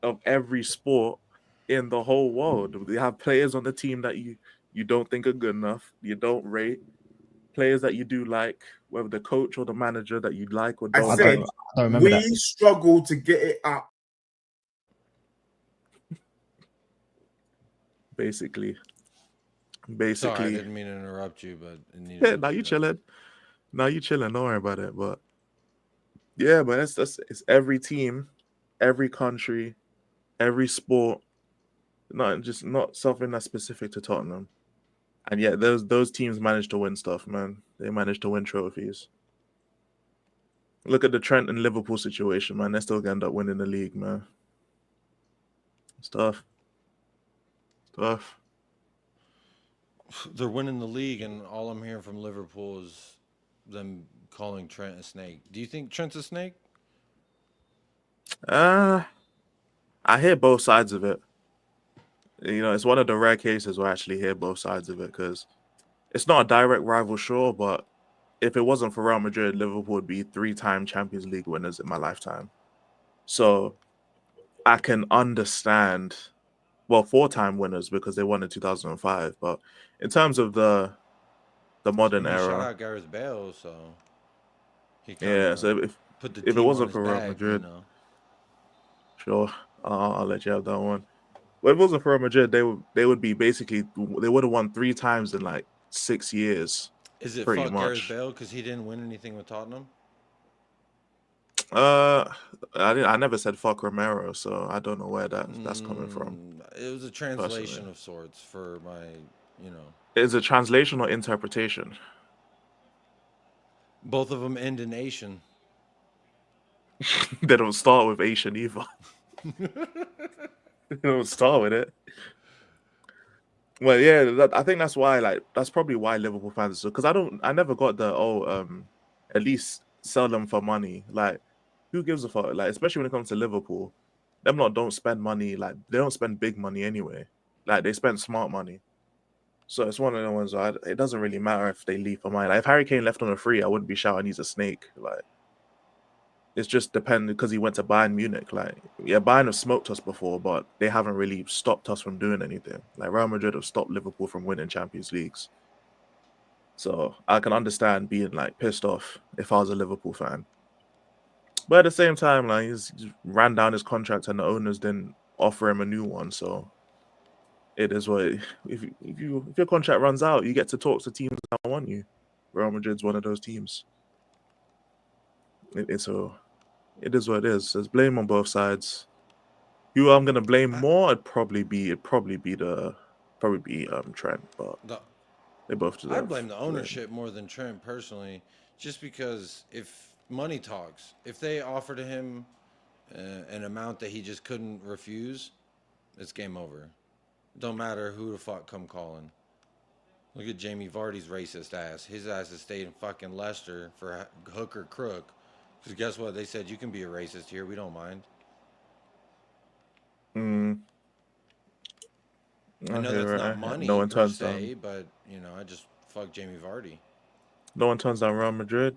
of every sport in the whole world. They have players on the team that you don't think are good enough, you don't rate. Players that you do like, whether the coach or the manager that you like or
I
don't
said
like.
I don't remember
we
that.
struggle to get it up.
Basically.
Sorry, I didn't mean to interrupt you, but it needed
Yeah,
to
now
be
you
done.
chilling. Now you chilling. Don't worry about it. But yeah, but it's every team, every country, every sport. Not something that's specific to Tottenham. And yet those teams managed to win stuff, man. They managed to win trophies. Look at the Trent and Liverpool situation, man. They still end up winning the league, man. Stuff.
They're winning the league, and all I'm hearing from Liverpool is them calling Trent a snake. Do you think Trent's a snake?
I hear both sides of it. You know, it's one of the rare cases where I actually hear both sides of it because it's not a direct rival, sure, but if it wasn't for Real Madrid, Liverpool would be 3-time Champions League winners in my lifetime. So I can understand, well, 4-time winners because they won in 2005. But in terms of the modern
I mean, shout
era,
out Gareth Bale, so he kind
yeah.
of
So
put the
if it
team on
wasn't
his
for Real
back, you
Madrid,
know.
sure, I'll let you have that one. But if it wasn't for Real Madrid, they would be basically they would have won 3 times in like 6 years.
Is it
Pretty
fuck Gareth
much.
Bale because he didn't win anything with Tottenham?
I never said fuck Romero, so I don't know where that's coming from.
It was a translation
Personally,
of sorts for my, you know.
is it translation or interpretation?
Both of them end in Asian.
They don't start with Asian either. They don't start with it. Well, yeah, I think that's why. Like, that's probably why Liverpool fans. Because I never got the at least sell them for money. Like, who gives a fuck? Like, especially when it comes to Liverpool, them lot don't spend money. Like, they don't spend big money anyway. Like, they spend smart money. So it's one of the ones where it doesn't really matter if they leave for money. Like, if Harry Kane left on a free, I wouldn't be shouting he's a snake. Like, it's just dependent because he went to Bayern Munich. Like, yeah, Bayern have smoked us before, but they haven't really stopped us from doing anything. Like, Real Madrid have stopped Liverpool from winning Champions Leagues. So I can understand being like pissed off if I was a Liverpool fan. But at the same time, like he's ran down his contract and the owners didn't offer him a new one. So it is what if your contract runs out, you get to talk to teams that want you. Real Madrid's one of those teams. It is what it is. There's blame on both sides. Who I'm gonna blame more? It'd probably be Trent, but they both deserve.
I blame the ownership more than Trent personally, just because if money talks, if they offer to him an amount that he just couldn't refuse, it's game over. Don't matter who the fuck come calling. Look at Jamie Vardy's racist ass. His ass has stayed in fucking Leicester for hook or crook. Because guess what? They said you can be a racist here. We don't mind. I know that's not money
No one
per
turns
se,
down.
but you know, I just fuck Jamie Vardy.
No one turns down Real Madrid.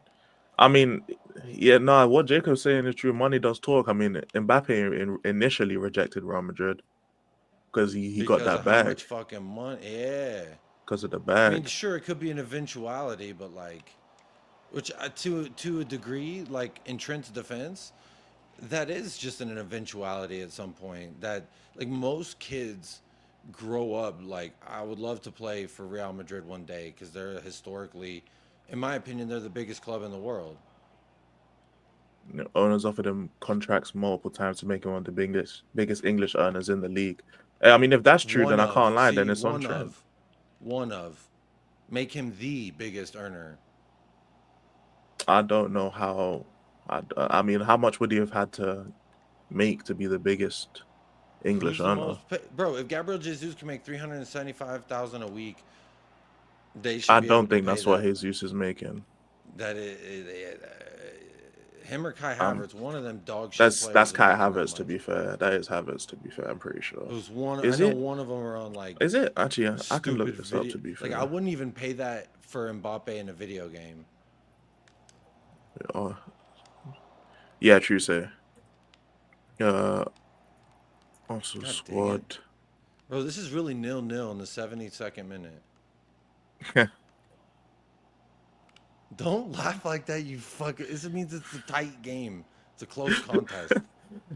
I mean, yeah, no. What Jacob's saying is true. Money does talk. I mean, Mbappe initially rejected Real Madrid because he got that
Because of how
bag
much fucking money. Yeah.
because of the
I mean,
bag.
sure, it could be an eventuality, but like, which to a degree, like in Trent's defense, that is just an eventuality at some point. That like most kids grow up like I would love to play for Real Madrid one day because they're historically, in my opinion, they're the biggest club in the world.
Owners offered him contracts multiple times to make him one of the biggest English earners in the league. I mean, if that's true, then I can't lie. Then it's on Trent.
Make him the biggest earner.
I don't know how. I mean, how much would he have had to make to be the biggest English earner?
Bro, if Gabriel Jesus can make $375,000 a week, they should.
I don't think that's what Jesus is making.
That him or Kai Havertz, one of them dog shit.
That's Kai Havertz, to be fair. That is Havertz, to be fair. I'm pretty sure.
It was one. I know one of them are on like.
Is it actually? I can look this up, to be fair.
Like, I wouldn't even pay that for Mbappe in a video game.
Oh, yeah, true. Say. Also squad.
Bro, this is really 0-0 in the 72nd minute. Don't laugh like that, you fucker. This means it's a tight game. It's a close contest.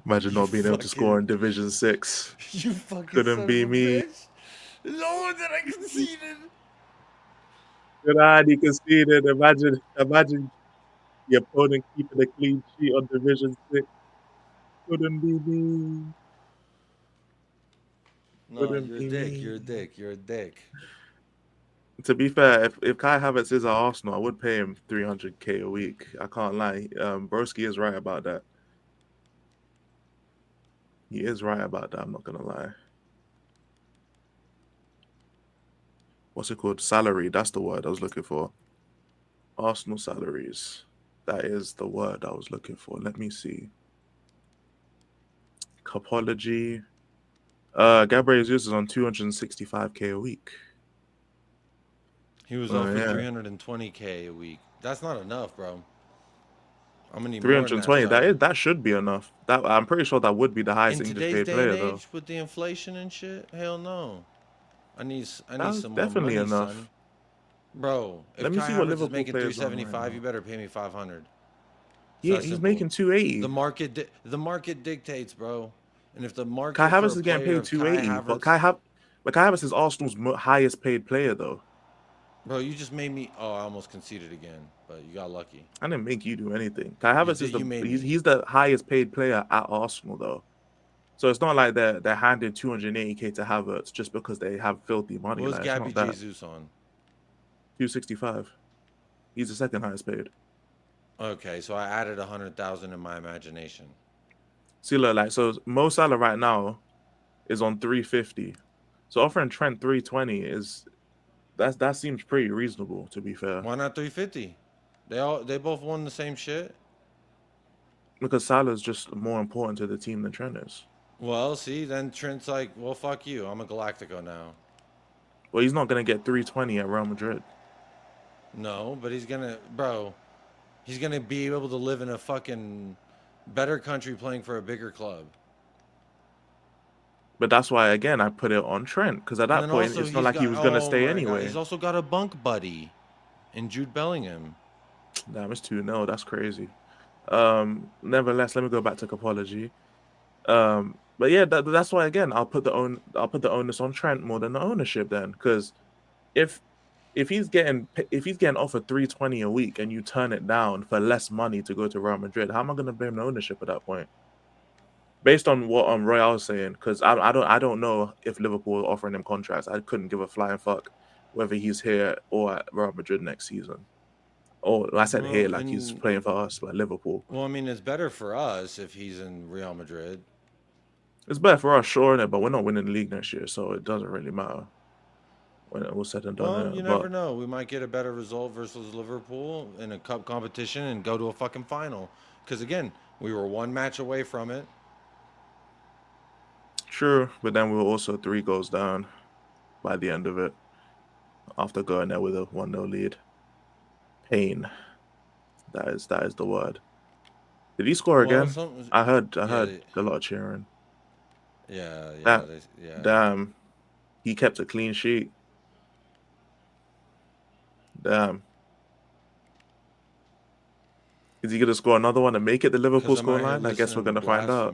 Imagine not being able to score in Division 6.
You fucking
couldn't be me.
No, that I conceded.
Good, he conceded. Imagine the opponent keeping a clean sheet on Division 6. Couldn't be me.
No, you're a dick.
To be fair, if Kai Havertz is at Arsenal, I would pay him $300K a week. I can't lie. Broski is right about that. He is right about that. I'm not gonna lie. What's it called? Salary. That's the word I was looking for. Arsenal salaries. That is the word I was looking for. Let me see. Copology. Gabriel Jesus is on $265K a week.
He was offered $320K a week. That's not enough, bro. I'm gonna need
320.
More than
that should be enough. I'm pretty sure that would be the highest English paid player, though.
With the inflation and shit, hell no. I need some
definitely
more money,
enough,
son. Bro. If
Let me see what Liverpool
making
players
$375,
right
you better pay me $500.
Yeah, he's making $280.
The market dictates, bro. And if the market
Kai Havertz is getting paid $280, but Kai Havertz is Arsenal's highest paid player, though.
Bro, you just made me. Oh, I almost conceded again, but you got lucky.
I didn't make you do anything. Kai Havertz he's the highest paid player at Arsenal, though. So it's not like they're handing $280K to Havertz just because they have filthy money.
What was Gabby Jesus on?
$265. He's the second highest paid.
Okay, so I added 100,000 in my imagination.
See, look, so Mo Salah right now is on 350. So offering Trent 320 is. That seems pretty reasonable, to be fair.
Why not 350? They both won the same shit.
Because Salah's just more important to the team than Trent is.
Well, see, then Trent's like, well, fuck you. I'm a Galactico now.
Well, he's not gonna get 320 at Real Madrid.
No, but he's gonna be able to live in a fucking better country playing for a bigger club.
But that's why, again, I put it on Trent. Because at that point, it's not like he was going to stay anyway.
He's also got a bunk buddy in Jude Bellingham.
Damn, it's 2-0. That's crazy. Nevertheless, let me go back to Copology. But yeah, that's why, again, I'll put the onus on Trent more than the ownership then. Because if he's getting offered $320 a week and you turn it down for less money to go to Real Madrid, how am I going to blame the ownership at that point? Based on what Royale was saying, because I don't know if Liverpool are offering him contracts. I couldn't give a flying fuck whether he's here or at Real Madrid next season. Or I said here like he's playing for us, but Liverpool.
Well, I mean, it's better for us if he's in Real Madrid.
It's better for us, sure, but we're not winning the league next year, so it doesn't really matter when it was said and done.
Well, you never know. We might get a better result versus Liverpool in a cup competition and go to a fucking final. Because again, we were one match away from it.
True, but then we were also 3 goals down by the end of it after going there with a 1-0 lead. Pain. That is the word. Did he score again? I heard a lot of cheering.
Yeah.
Damn. He kept a clean sheet. Damn. Is he going to score another one and make it the Liverpool scoreline? I guess we're going to find out.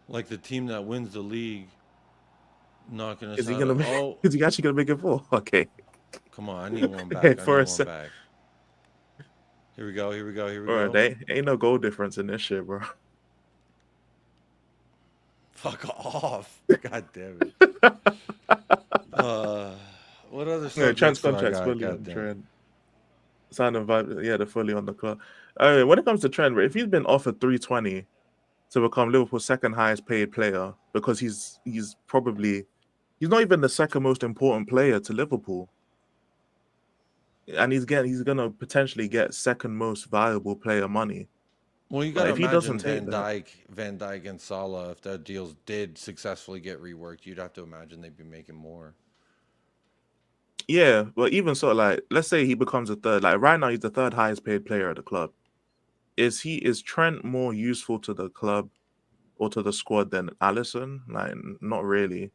Like the team that wins the league, not gonna.
Is he gonna? Is he actually gonna make it 4? Okay.
Come on, I need one back. Here we go. Here we go. Here we
Bro,
go.
there ain't no goal difference in this shit, bro.
Fuck off. God damn it. What other
Yeah, Trent's
subjects do I
contract's
got?
fully
God
on
damn.
Trent. Sign of vibe, yeah, they're fully on the clock. When it comes to Trent, if he's been offered 320 to become Liverpool's second highest paid player, because he's not even the second most important player to Liverpool, and he's gonna potentially get second most valuable player money.
Well, you got
Like
to
if he doesn't
imagine
take that,
Van Dyke and Salah, if their deals did successfully get reworked, you'd have to imagine they'd be making more.
yeah. But even so, like let's say he becomes a third. Like right now, he's the third highest paid player at the club. Is Trent more useful to the club or to the squad than Allison? Like not really.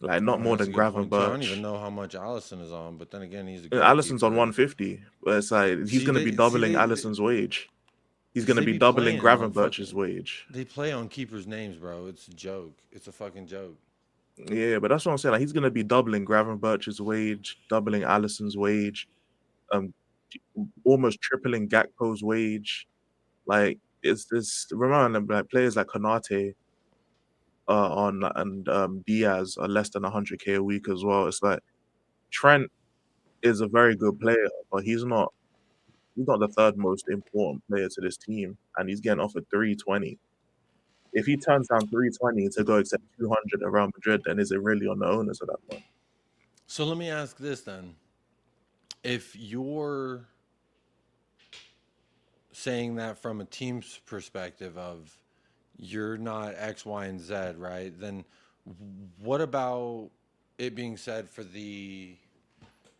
Like not
Oh,
more
that's a
than
good point too. I don't even
Gravenberch.
know how much Allison is on, but then again, he's a
Allison's on
goalkeeper.
150, but it's like he's
See,
going to be
they see
doubling
they
Allison's wage. He's
because
going to
they
be
be
doubling
playing on
Gravenberch's
fucking.
wage.
They play on keepers' names, bro. It's a joke. It's a fucking joke.
Yeah, but that's what I'm saying. Like he's going to be doubling Gravenberch's wage, doubling Allison's wage, um, almost tripling Gakpo's wage. Like it's this. Remember, like players like Konate on and Diaz are less than 100K a week as well. It's like Trent is a very good player, but he's not. He's not the third most important player to this team, and he's getting offered 320. If he turns down 320 to go accept 200 at Real Madrid, then is it really on the owners at that point?
So let me ask this then: if you're saying that from a team's perspective of you're not X, Y, and Z, right? Then what about it being said for the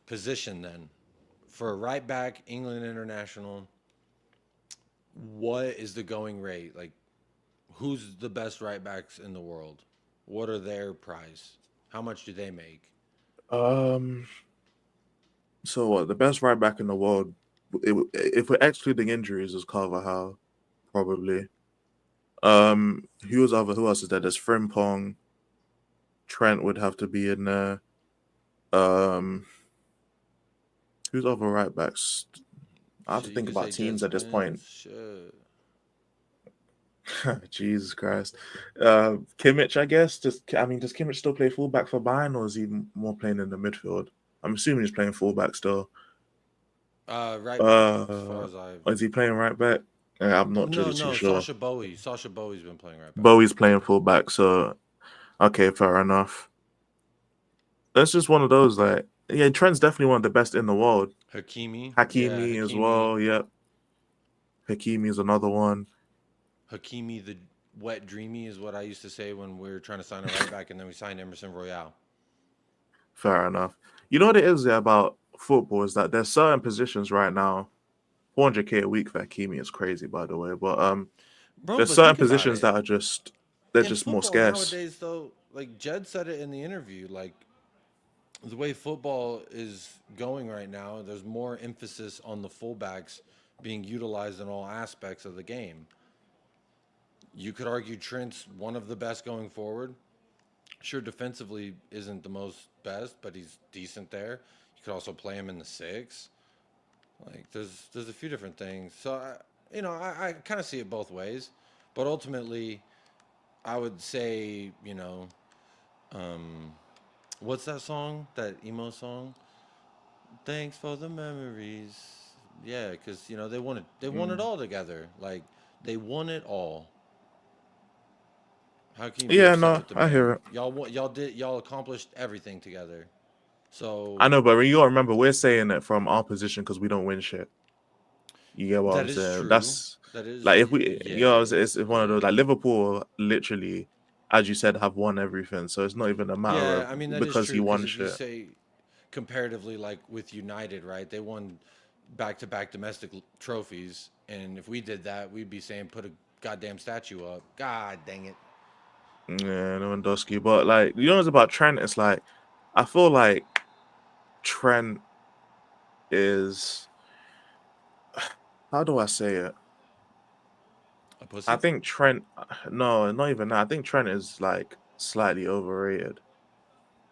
position then? For a right back, England international, what is the going rate? Like, who's the best right backs in the world? What are their price? How much do they make?
Um. So what? The best right back in the world, if we're excluding injuries, is Carvajal, probably. Who else is there? There's Frimpong. Trent would have to be in there. Um. Who's other right backs? I have to
Shit, you
think
could say
about
Jet
teams at this point.
Spence. Shit.
Jesus Christ. Kimmich, I guess. Does Kimmich still play fullback for Bayern, or is he more playing in the midfield? I'm assuming he's playing fullback still.
Right back, as far as I've.
Is he playing right back? Yeah, I'm not
No,
really too
no,
sure.
Sasha Bowie. Sasha Bowie's been playing right back.
Bowie's playing fullback, so okay, fair enough. That's just one of those, like, yeah, Trent's definitely one of the best in the world.
Hakimi. Yeah,
Hakimi as
Hakimi.
well, yep. Hakimi is another one.
Hakimi, the wet dreamy, is what I used to say when we were trying to sign a right back, and then we signed Emerson Royale.
Fair enough. You know what it is about football is that there's certain positions right now. 400K a week for Hakimi is crazy, by the way. But
Bro,
there's
but
certain
think about
positions
it.
that are they're
In
just more
football
scarce.
nowadays, though, like Jed said it in the interview, like the way football is going right now, there's more emphasis on the fullbacks being utilized in all aspects of the game. You could argue Trent's one of the best going forward. Sure, defensively isn't the most best, but he's decent there. You could also play him in the six. Like there's a few different things. So I kind of see it both ways, but ultimately, I would say what's that song? That emo song? Thanks for the memories. Yeah, because they won it all together. Like they won it all. How can you be
Yeah,
upset
no,
with the
I hear
man?
it.
Y'all accomplished everything together. So
I know, but you gotta remember we're saying it from our position because we don't win shit. You get what
that
I'm
is
saying?
true.
That's
That is
like if we,
yeah.
it's one of those like Liverpool, literally, as you said, have won everything. So it's not even a matter
Yeah,
of
I mean that is
because he
true because
won
if you
shit.
say comparatively like with United, right? They won back-to-back domestic trophies, and if we did that, we'd be saying put a goddamn statue up. God dang it.
Yeah, Lewandowski. But like, it's about Trent. It's like I feel like Trent is. How do I say it?
A
I
pussy?
think Trent. No, not even that. I think Trent is like slightly overrated,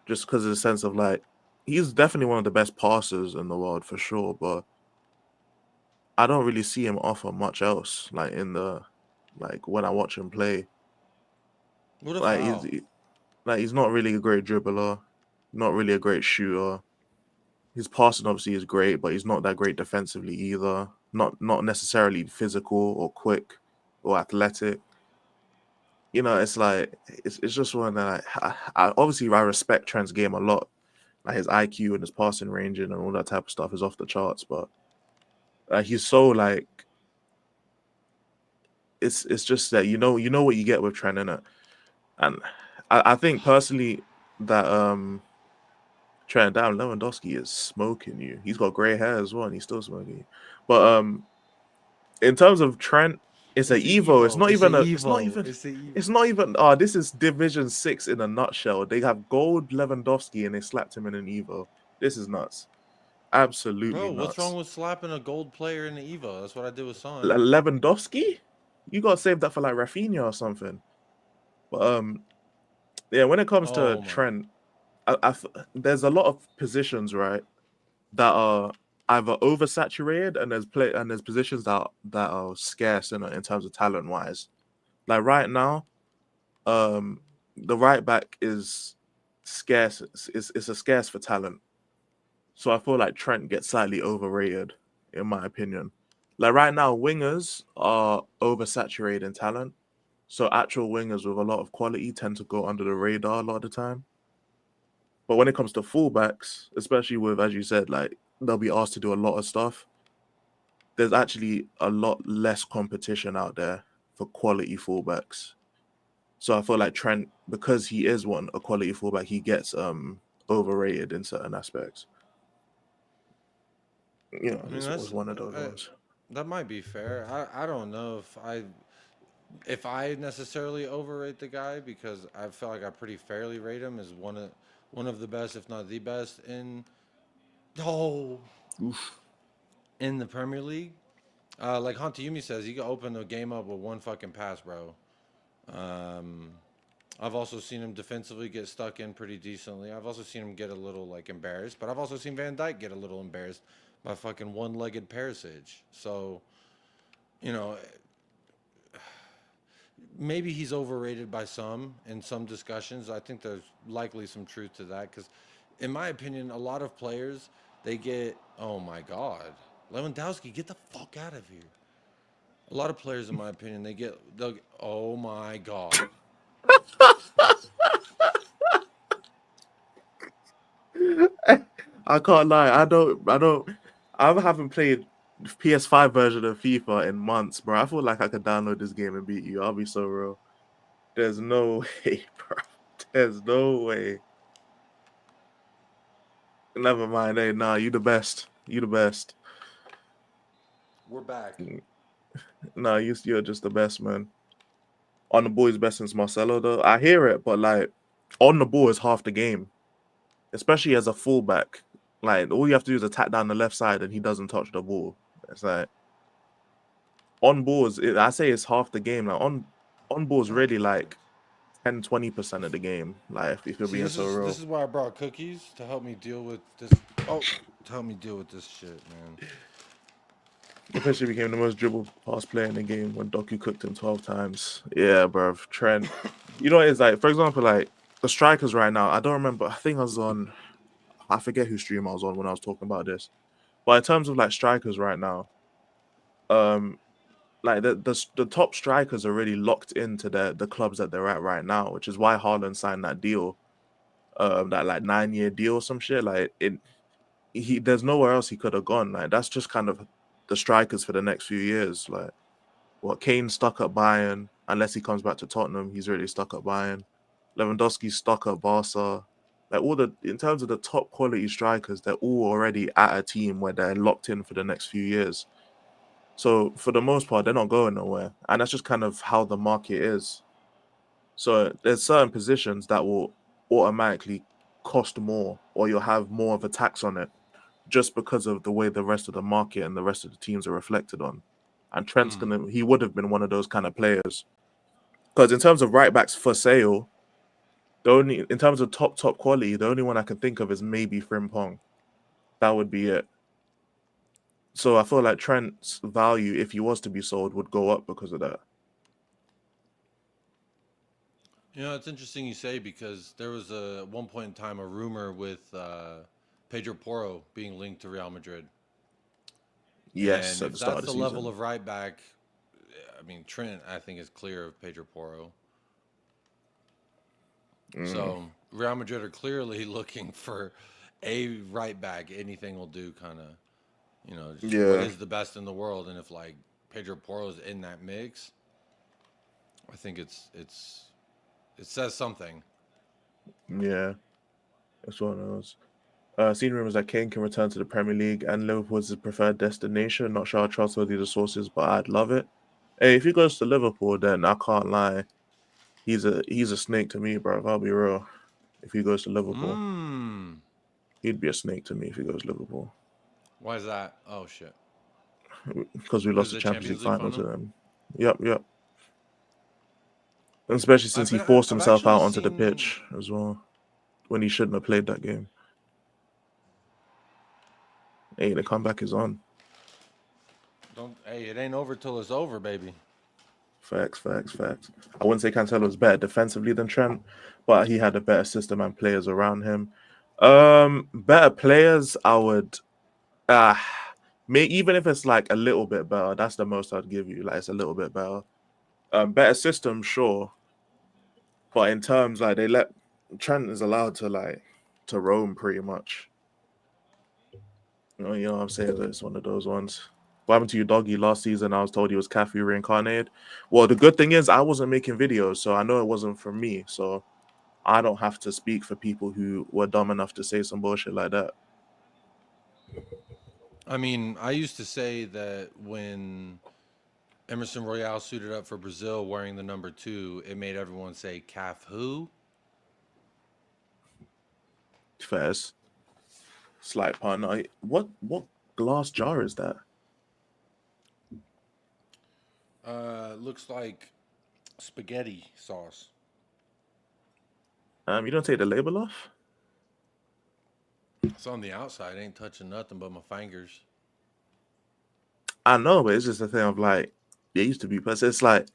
just because of the sense of like he's definitely one of the best passers in the world for sure. But I don't really see him offer much else. Like when I watch him play,
What a
like
foul.
he's not really a great dribbler, not really a great shooter. His passing obviously is great, but he's not that great defensively either. Not necessarily physical or quick or athletic. It's like it's just one that I respect Trent's game a lot. Like his IQ and his passing range and all that type of stuff is off the charts, but he's so like it's just that you know what you get with Trent, innit? And I think personally that Trent down Lewandowski is smoking you. He's got grey hair as well, and he's still smoking you. But in terms of Trent, it's an Evo. It's not even a. It's not even. It's not even. Oh, this is Division 6 in a nutshell. They have gold Lewandowski and they slapped him in an Evo. This is nuts. Absolutely
Bro,
nuts.
what's wrong with slapping a gold player in the Evo? That's what I did with Son.
Lewandowski? You gotta save that for like Rafinha or something. But yeah, when it comes to Trent, there's a lot of positions, right, that are either oversaturated and there's positions that are scarce in terms of talent wise. Like right now, the right back is scarce. It's a scarce for talent. So I feel like Trent gets slightly overrated, in my opinion. Like right now, wingers are oversaturated in talent. So actual wingers with a lot of quality tend to go under the radar a lot of the time. But when it comes to fullbacks, especially with, as you said, like they'll be asked to do a lot of stuff, there's actually a lot less competition out there for quality fullbacks. So I feel like Trent, because he is a quality fullback, he gets overrated in certain aspects.
I mean, that's one of those ones. That might be fair. I don't know if I necessarily overrate the guy, because I feel like I pretty fairly rate him as one of the best, if not the best, in the Premier League. Like Hantayumi says, he can open the game up with one fucking pass, bro. I've also seen him defensively get stuck in pretty decently. I've also seen him get a little like embarrassed, but I've also seen Van Dijk get a little embarrassed by fucking one-legged Perisic. So, maybe he's overrated by some in some discussions. I think there's likely some truth to that, because, in my opinion, a lot of players, they get, oh my God, Lewandowski, get the fuck out of here. A lot of players, in my opinion, they'll get, oh my God.
I can't lie. I haven't played PS5 version of FIFA in months, bro. I feel like I could download this game and beat you. I'll be so real. There's no way, bro. There's no way. Never mind. Hey, nah, you the best. You the best.
We're back.
Nah, you're just the best, man. On the ball is best since Marcelo, though. I hear it, but like on the ball is half the game, especially as a fullback. Like all you have to do is attack down the left side, and he doesn't touch the ball. It's like on balls. I say it's half the game. Like on balls, really like 10-20% of the game. Like if you're being so real.
This is why I brought cookies to help me deal with this. To help me deal with this shit, man.
Eventually became the most dribble pass player in the game when Doku cooked him 12 times. Yeah, bro. Trent. You know what it's like? For example, like the strikers right now, I don't remember. I think I forget whose stream I was on when I was talking about this. But in terms of like strikers right now, like the top strikers are really locked into the clubs that they're at right now, which is why Haaland signed that deal, that like 9-year deal or some shit. Like there's nowhere else he could have gone. Like that's just kind of the strikers for the next few years. Like Kane's stuck at Bayern, unless he comes back to Tottenham, he's really stuck at Bayern. Lewandowski's stuck at Barca. Like in terms of the top quality strikers, they're all already at a team where they're locked in for the next few years. So for the most part, they're not going nowhere. And that's just kind of how the market is. So there's certain positions that will automatically cost more, or you'll have more of a tax on it, just because of the way the rest of the market and the rest of the teams are reflected on. And Trent's he would have been one of those kind of players. Because in terms of right backs for sale, in terms of top quality, the only one I can think of is maybe Frimpong. That would be it. So I feel like Trent's value, if he was to be sold, would go up because of that.
You know, it's interesting you say, because there was at one point in time a rumor with Pedro Porro being linked to Real Madrid.
Yes,
And
at the
if
start
that's
of the
the
season.
level of right back, I mean, Trent, I think, is clear of Pedro Porro. So Real Madrid are clearly looking for a right back. Anything will do, kind of, you know, just what
Yeah.
is the best in the world. And if like Pedro Porro's in that mix, I think it says something.
Yeah. It's one of those. Seen rumors that Kane can return to the Premier League and Liverpool is his preferred destination. Not sure how trustworthy the source is, but I'd love it. Hey, if he goes to Liverpool, then I can't lie. He's a snake to me, bro. I'll be real. If he goes to Liverpool, he'd be a snake to me if he goes to Liverpool.
Why is that? Oh shit!
Because we lost the
the
Champions League
League
final to
final?
them. Yep. And especially since he forced
I've
himself
actually
out onto the
seen.
pitch as well, when he shouldn't have played that game. Hey, the comeback is on.
Hey, it ain't over till it's over, baby.
Facts. I wouldn't say Cancelo was better defensively than Trent, but he had a better system and players around him. Better players, I would even if it's like a little bit better, that's the most I'd give you. Like, it's a little bit better. Better system, sure. But in terms, like, they let Trent is allowed to roam pretty much. You know what I'm saying? It's one of those ones. What happened to you, doggy? Last season, I was told he was Cafu reincarnated. Well, the good thing is I wasn't making videos, so I know it wasn't from me. So I don't have to speak for people who were dumb enough to say some bullshit like that.
I mean, I used to say that when Emerson Royale suited up for Brazil wearing the number 2, it made everyone say "Calf who?"
Fairs. Slight pun. What glass jar is that?
Looks like spaghetti sauce.
You don't take the label off?
It's on the outside. Ain't touching nothing but my fingers.
I know, but it's just a thing of like, it used to be. But it's like,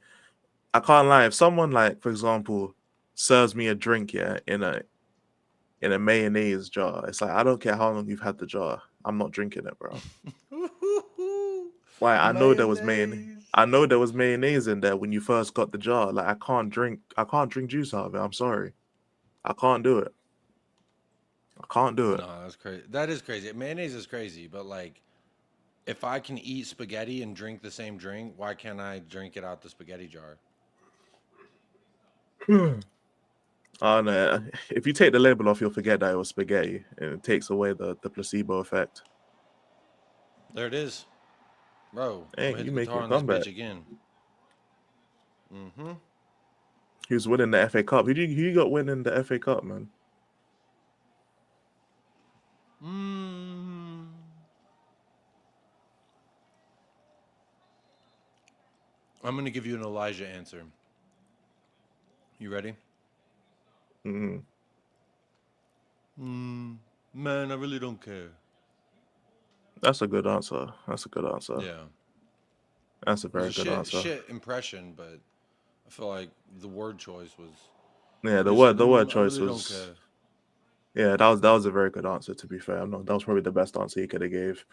I can't lie. If someone, like, for example, serves me a drink, yeah, in a mayonnaise jar, it's like, I don't care how long you've had the jar, I'm not drinking it, bro. Why? I know there was mayonnaise in there when you first got the jar. Like, I can't drink juice out of it. I'm sorry, I can't do it.
No, that's crazy. That is crazy. Mayonnaise is crazy, but like, if I can eat spaghetti and drink the same drink, why can't I drink it out the spaghetti jar?
Oh no! If you take the label off, you'll forget that it was spaghetti, and it takes away the placebo effect.
There it is, bro.
Hey,
I'm gonna hit
you
the
make
guitar
your
on this
comeback.
bitch again.
He was winning the FA Cup. Who you got winning the FA Cup, man?
I'm gonna give you an Elijah answer. You ready?
Mm-hmm.
Man, I really don't care.
That's a good answer.
Yeah.
That's a very good
It was a
answer.
shit impression, but I feel like the word choice was.
Yeah,
You said,
the word
I
choice
really don't
was.
care.
Yeah, that was a very good answer. To be fair, no, that was probably the best answer he could have gave.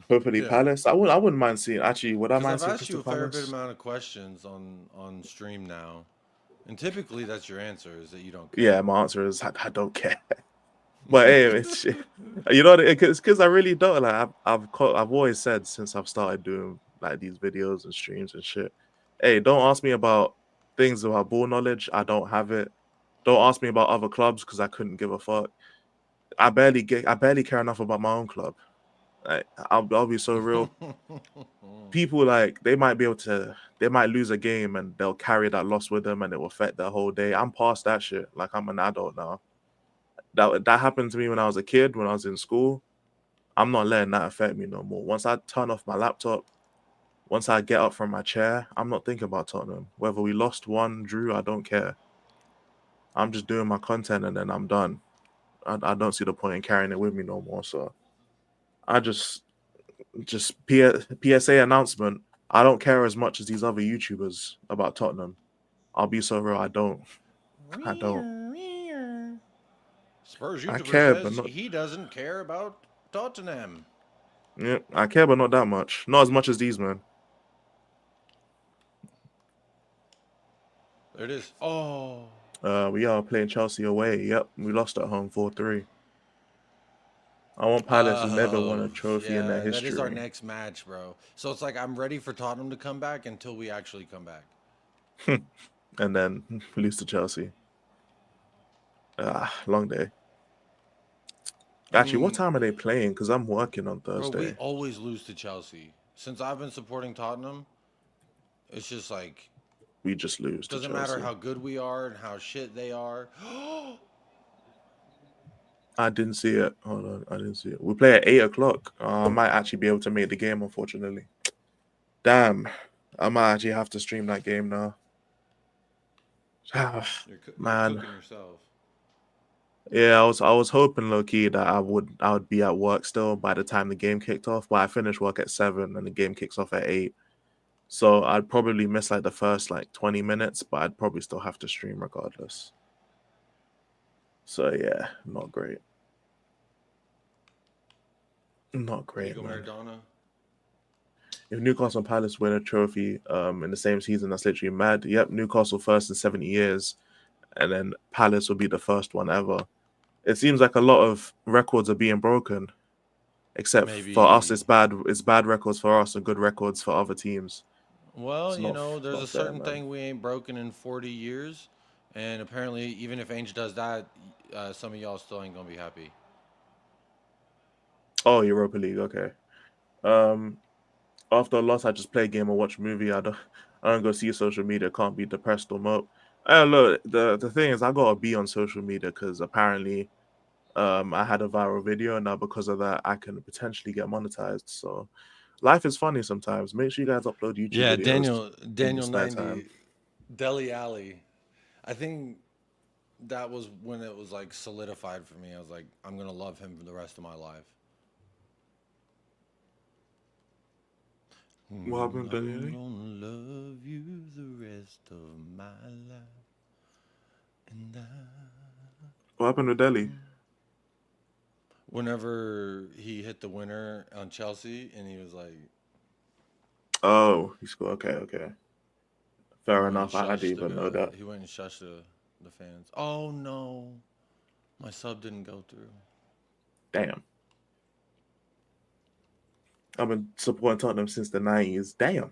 Hopefully,
Yeah.
Palace. I wouldn't mind seeing. Actually, would I
Because
mind
I've
seeing
asked you
Crystal
a fair bit
Palace?
amount of questions on stream now, and typically that's your answer, is that you don't care.
Yeah, my answer is I don't care. But hey, it's, you know, it's because I really don't. Like, I've always said since I've started doing like these videos and streams and shit. Hey, don't ask me about things about ball knowledge. I don't have it. Don't ask me about other clubs because I couldn't give a fuck. I barely care enough about my own club. Like, I'll be so real. People, like, they might lose a game and they'll carry that loss with them and it will affect their whole day. I'm past that shit. Like, I'm an adult now. That happened to me when I was a kid, when I was in school. I'm not letting that affect me no more. Once I turn off my laptop, once I get up from my chair, I'm not thinking about Tottenham. Whether we lost, won, drew, I don't care. I'm just doing my content and then I'm done. I don't see the point in carrying it with me no more. So I just just PSA announcement. I don't care as much as these other YouTubers about Tottenham. I'll be so real. I don't.
Spurs
I
YouTuber
care, but
says
not.
he doesn't care about Tottenham.
Yeah, I care, but not that much. Not as much as these men.
There it is. Oh.
We are playing Chelsea away. Yep, we lost at home 4-3. I want Palace who never won a trophy in their
yeah, that is our
history.
next match, bro. So it's like I'm ready for Tottenham to come back until we actually come back.
And then lose to Chelsea. Long day. Actually, what time are they playing? Because I'm working on Thursday.
Bro, we always lose to Chelsea. Since I've been supporting Tottenham, it's just like
we just lose.
Doesn't matter how good we are and how shit they are.
I didn't see it. Hold on, I didn't see it. We play at 8 o'clock. I might actually be able to make the game, unfortunately. Damn, I might actually have to stream that game now. Man,
you're cooking yourself.
Yeah, I was hoping low key that I would be at work still by the time the game kicked off, but I finished work at 7 and the game kicks off at 8. So I'd probably miss like the first like 20 minutes, but I'd probably still have to stream regardless. So yeah, not great. Not great.
Maradona.
If Newcastle and Palace win a trophy in the same season, that's literally mad. Yep, Newcastle first in 70 years, and then Palace will be the first one ever. It seems like a lot of records are being broken, except for us, it's bad. It's bad records for us and good records for other teams.
Well, you know, there's a certain thing we ain't broken in 40 years, and apparently, even if Ainge does that, some of y'all still ain't gonna be happy.
Oh, Europa League, okay. After a loss, I just play a game or watch a movie. I don't go see social media. Can't be depressed or mope. Look, the thing is, I gotta be on social media because apparently, I had a viral video, and now because of that, I can potentially get monetized. So, life is funny sometimes. Make sure you guys upload YouTube videos.
Yeah, Daniel 90, Deli Alley. I think that was when it was like solidified for me. I was like, I'm gonna love him for the rest of my life.
What happened, Daniel?
I'm gonna love you the rest of my life. And
what happened to Delhi?
Whenever he hit the winner on Chelsea, and he was like,
"Oh, he scored." Okay. Fair enough. I didn't even know that.
He went and shushed the fans. Oh no, my sub didn't go through.
Damn. I've been supporting Tottenham since the 90s. Damn.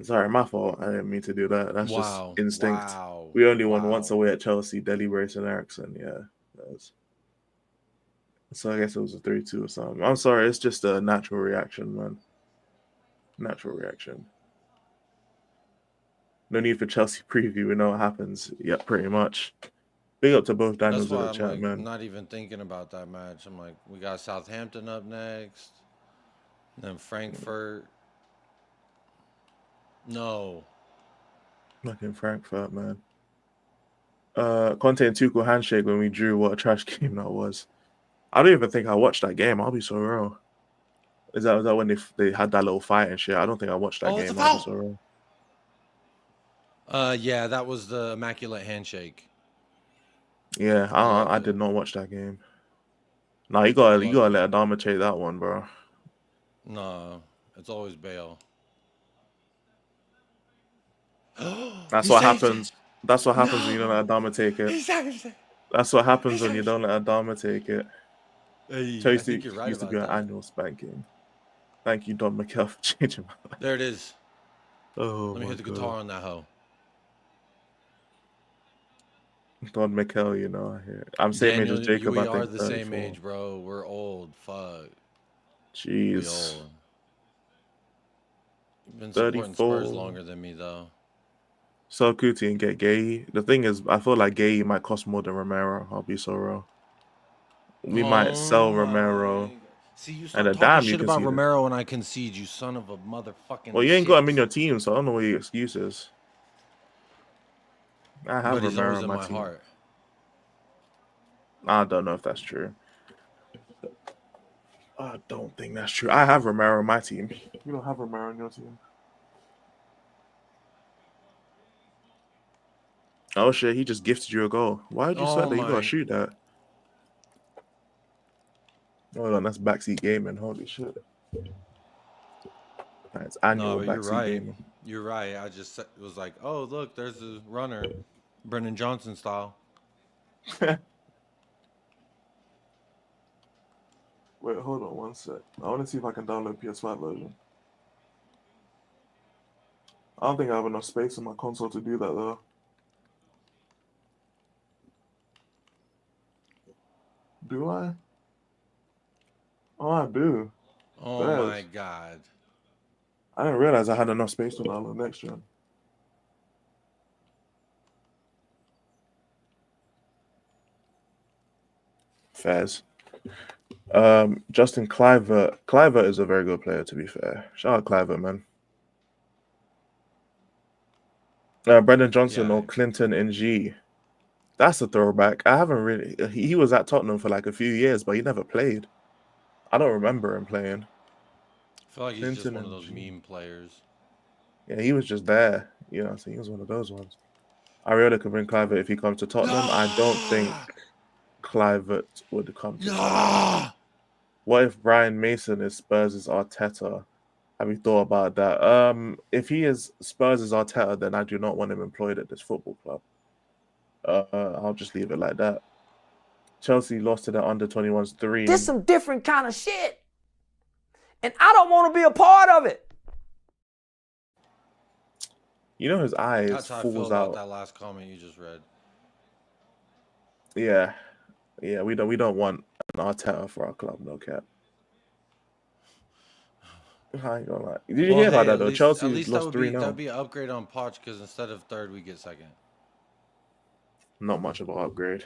Sorry, my fault. I didn't mean to do that. That's just instinct.
Wow.
We only won once away at Chelsea. Deli, Brace, and Ericsson. Yeah. So I guess it was a 3-2 or something. I'm sorry. It's just a natural reaction, man. Natural reaction. No need for Chelsea preview. We know what happens. Yeah, pretty much. Big up to both Daniels in the chat, man.
I'm not even thinking about that match. I'm like, we got Southampton up next. Then Frankfurt. No.
Fucking Frankfurt, man. Conte and Tuchel handshake when we drew. What a trash game that was. I don't even think I watched that game. I'll be so real. Was that when they had that little fight and shit? I don't think I watched that game. I'll be so real.
Yeah, that was the immaculate handshake.
Yeah, I did not watch that game. Nah, you gotta let Adama take that one, bro.
No, it's always Bale.
That's what happens. That's what happens when you don't let Adama take it. That's what happens when you don't let Adama take it.
Hey,
Chelsea used to be an annual spanking. Thank you, Don McKell, for changing my life.
There it is.
Oh,
let me hit the guitar on that hoe.
Don McKell, you know, I'm same age as Jacob.
We are the same age, bro. We're old. Fuck.
Jeez.
You've been supporting Spurs longer than me, though.
Sell Kuti and get Gay. The thing is, I feel like Gay might cost more than Romero. I'll be so real. We might sell Romero.
See, you start talking shit about Romero and I concede, you son of a motherfucking
Well, you ain't got him in your team, so I don't know what your excuse is. I have Romero in my team. Heart. I don't know if that's true. I don't think that's true. I have Romero on my team. You don't have Romero on your team. Oh shit, he just gifted you a goal. Why did you sweat that? You gotta shoot that. Hold on, that's backseat gaming. Holy shit. That's annual backseat gaming.
You're right. I just was like, oh, look, there's a runner. Brendan Johnson style.
Wait, hold on one sec. I want to see if I can download PS5 version. I don't think I have enough space on my console to do that, though. Do I? Oh, I do.
Oh, my God.
I didn't realize I had enough space to download next gen. FAVES. Justin Clivert. Clivert is a very good player, to be fair. Shout out Clivert, man. Brendan Johnson or Clinton Ng. That's a throwback. I haven't really... He was at Tottenham for like a few years, but he never played. I don't remember him playing.
I feel like he's just one of those meme players.
Yeah, he was just there. You know, so he was one of those ones. Ariola could bring Clivert if he comes to Tottenham. I don't think Clivert would come to Tottenham. What if Brian Mason is Spurs' Arteta? Have you thought about that? If he is Spurs' Arteta, then I do not want him employed at this football club. I'll just leave it like that. Chelsea lost to the under-21s 3.
This some different kind of shit. And I don't want to be a part of it.
You know his eyes
That's how I feel about that last comment you just read.
Yeah. Yeah, we don't want an Arteta for our club, no cap. I ain't gonna lie. Did you hear about that though? Chelsea lost 3-0.
That'd be an upgrade on Poch because instead of third, we get second.
Not much of an upgrade.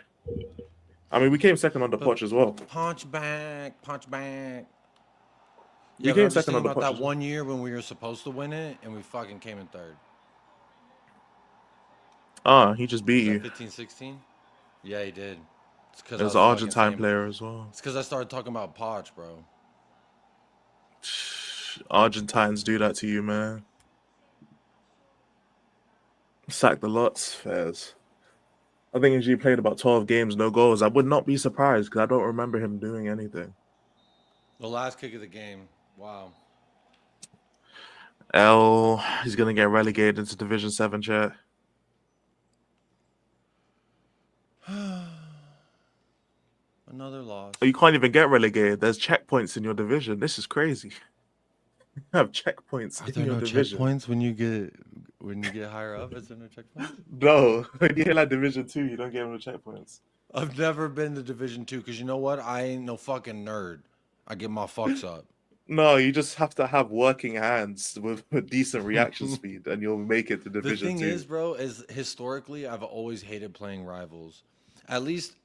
I mean, we came second on the Poch as well.
Punch back.
We came second on the Poch.
That one year when we were supposed to win it and we fucking came in third.
He just beat you.
15-16? Yeah, he did. It's because
there's an Argentine player as well.
It's because I started talking about Poch, bro.
Argentines do that to you, man. Sack the lots, FAVES. I think he played about 12 games, no goals. I would not be surprised because I don't remember him doing anything.
The last kick of the game. Wow.
He's going to get relegated into Division 7, chat.
Another loss.
You can't even get relegated. There's checkpoints in your division. This is crazy. You have checkpoints in your division.
Checkpoints when you get higher up? Is there no checkpoints?
No, when you hit like Division 2, you don't get no checkpoints.
I've never been to Division 2 because you know what? I ain't no fucking nerd. I get my fucks up.
No, you just have to have working hands with a decent reaction speed, and you'll make it to Division 2.
The thing is, bro, is historically I've always hated playing rivals. At least,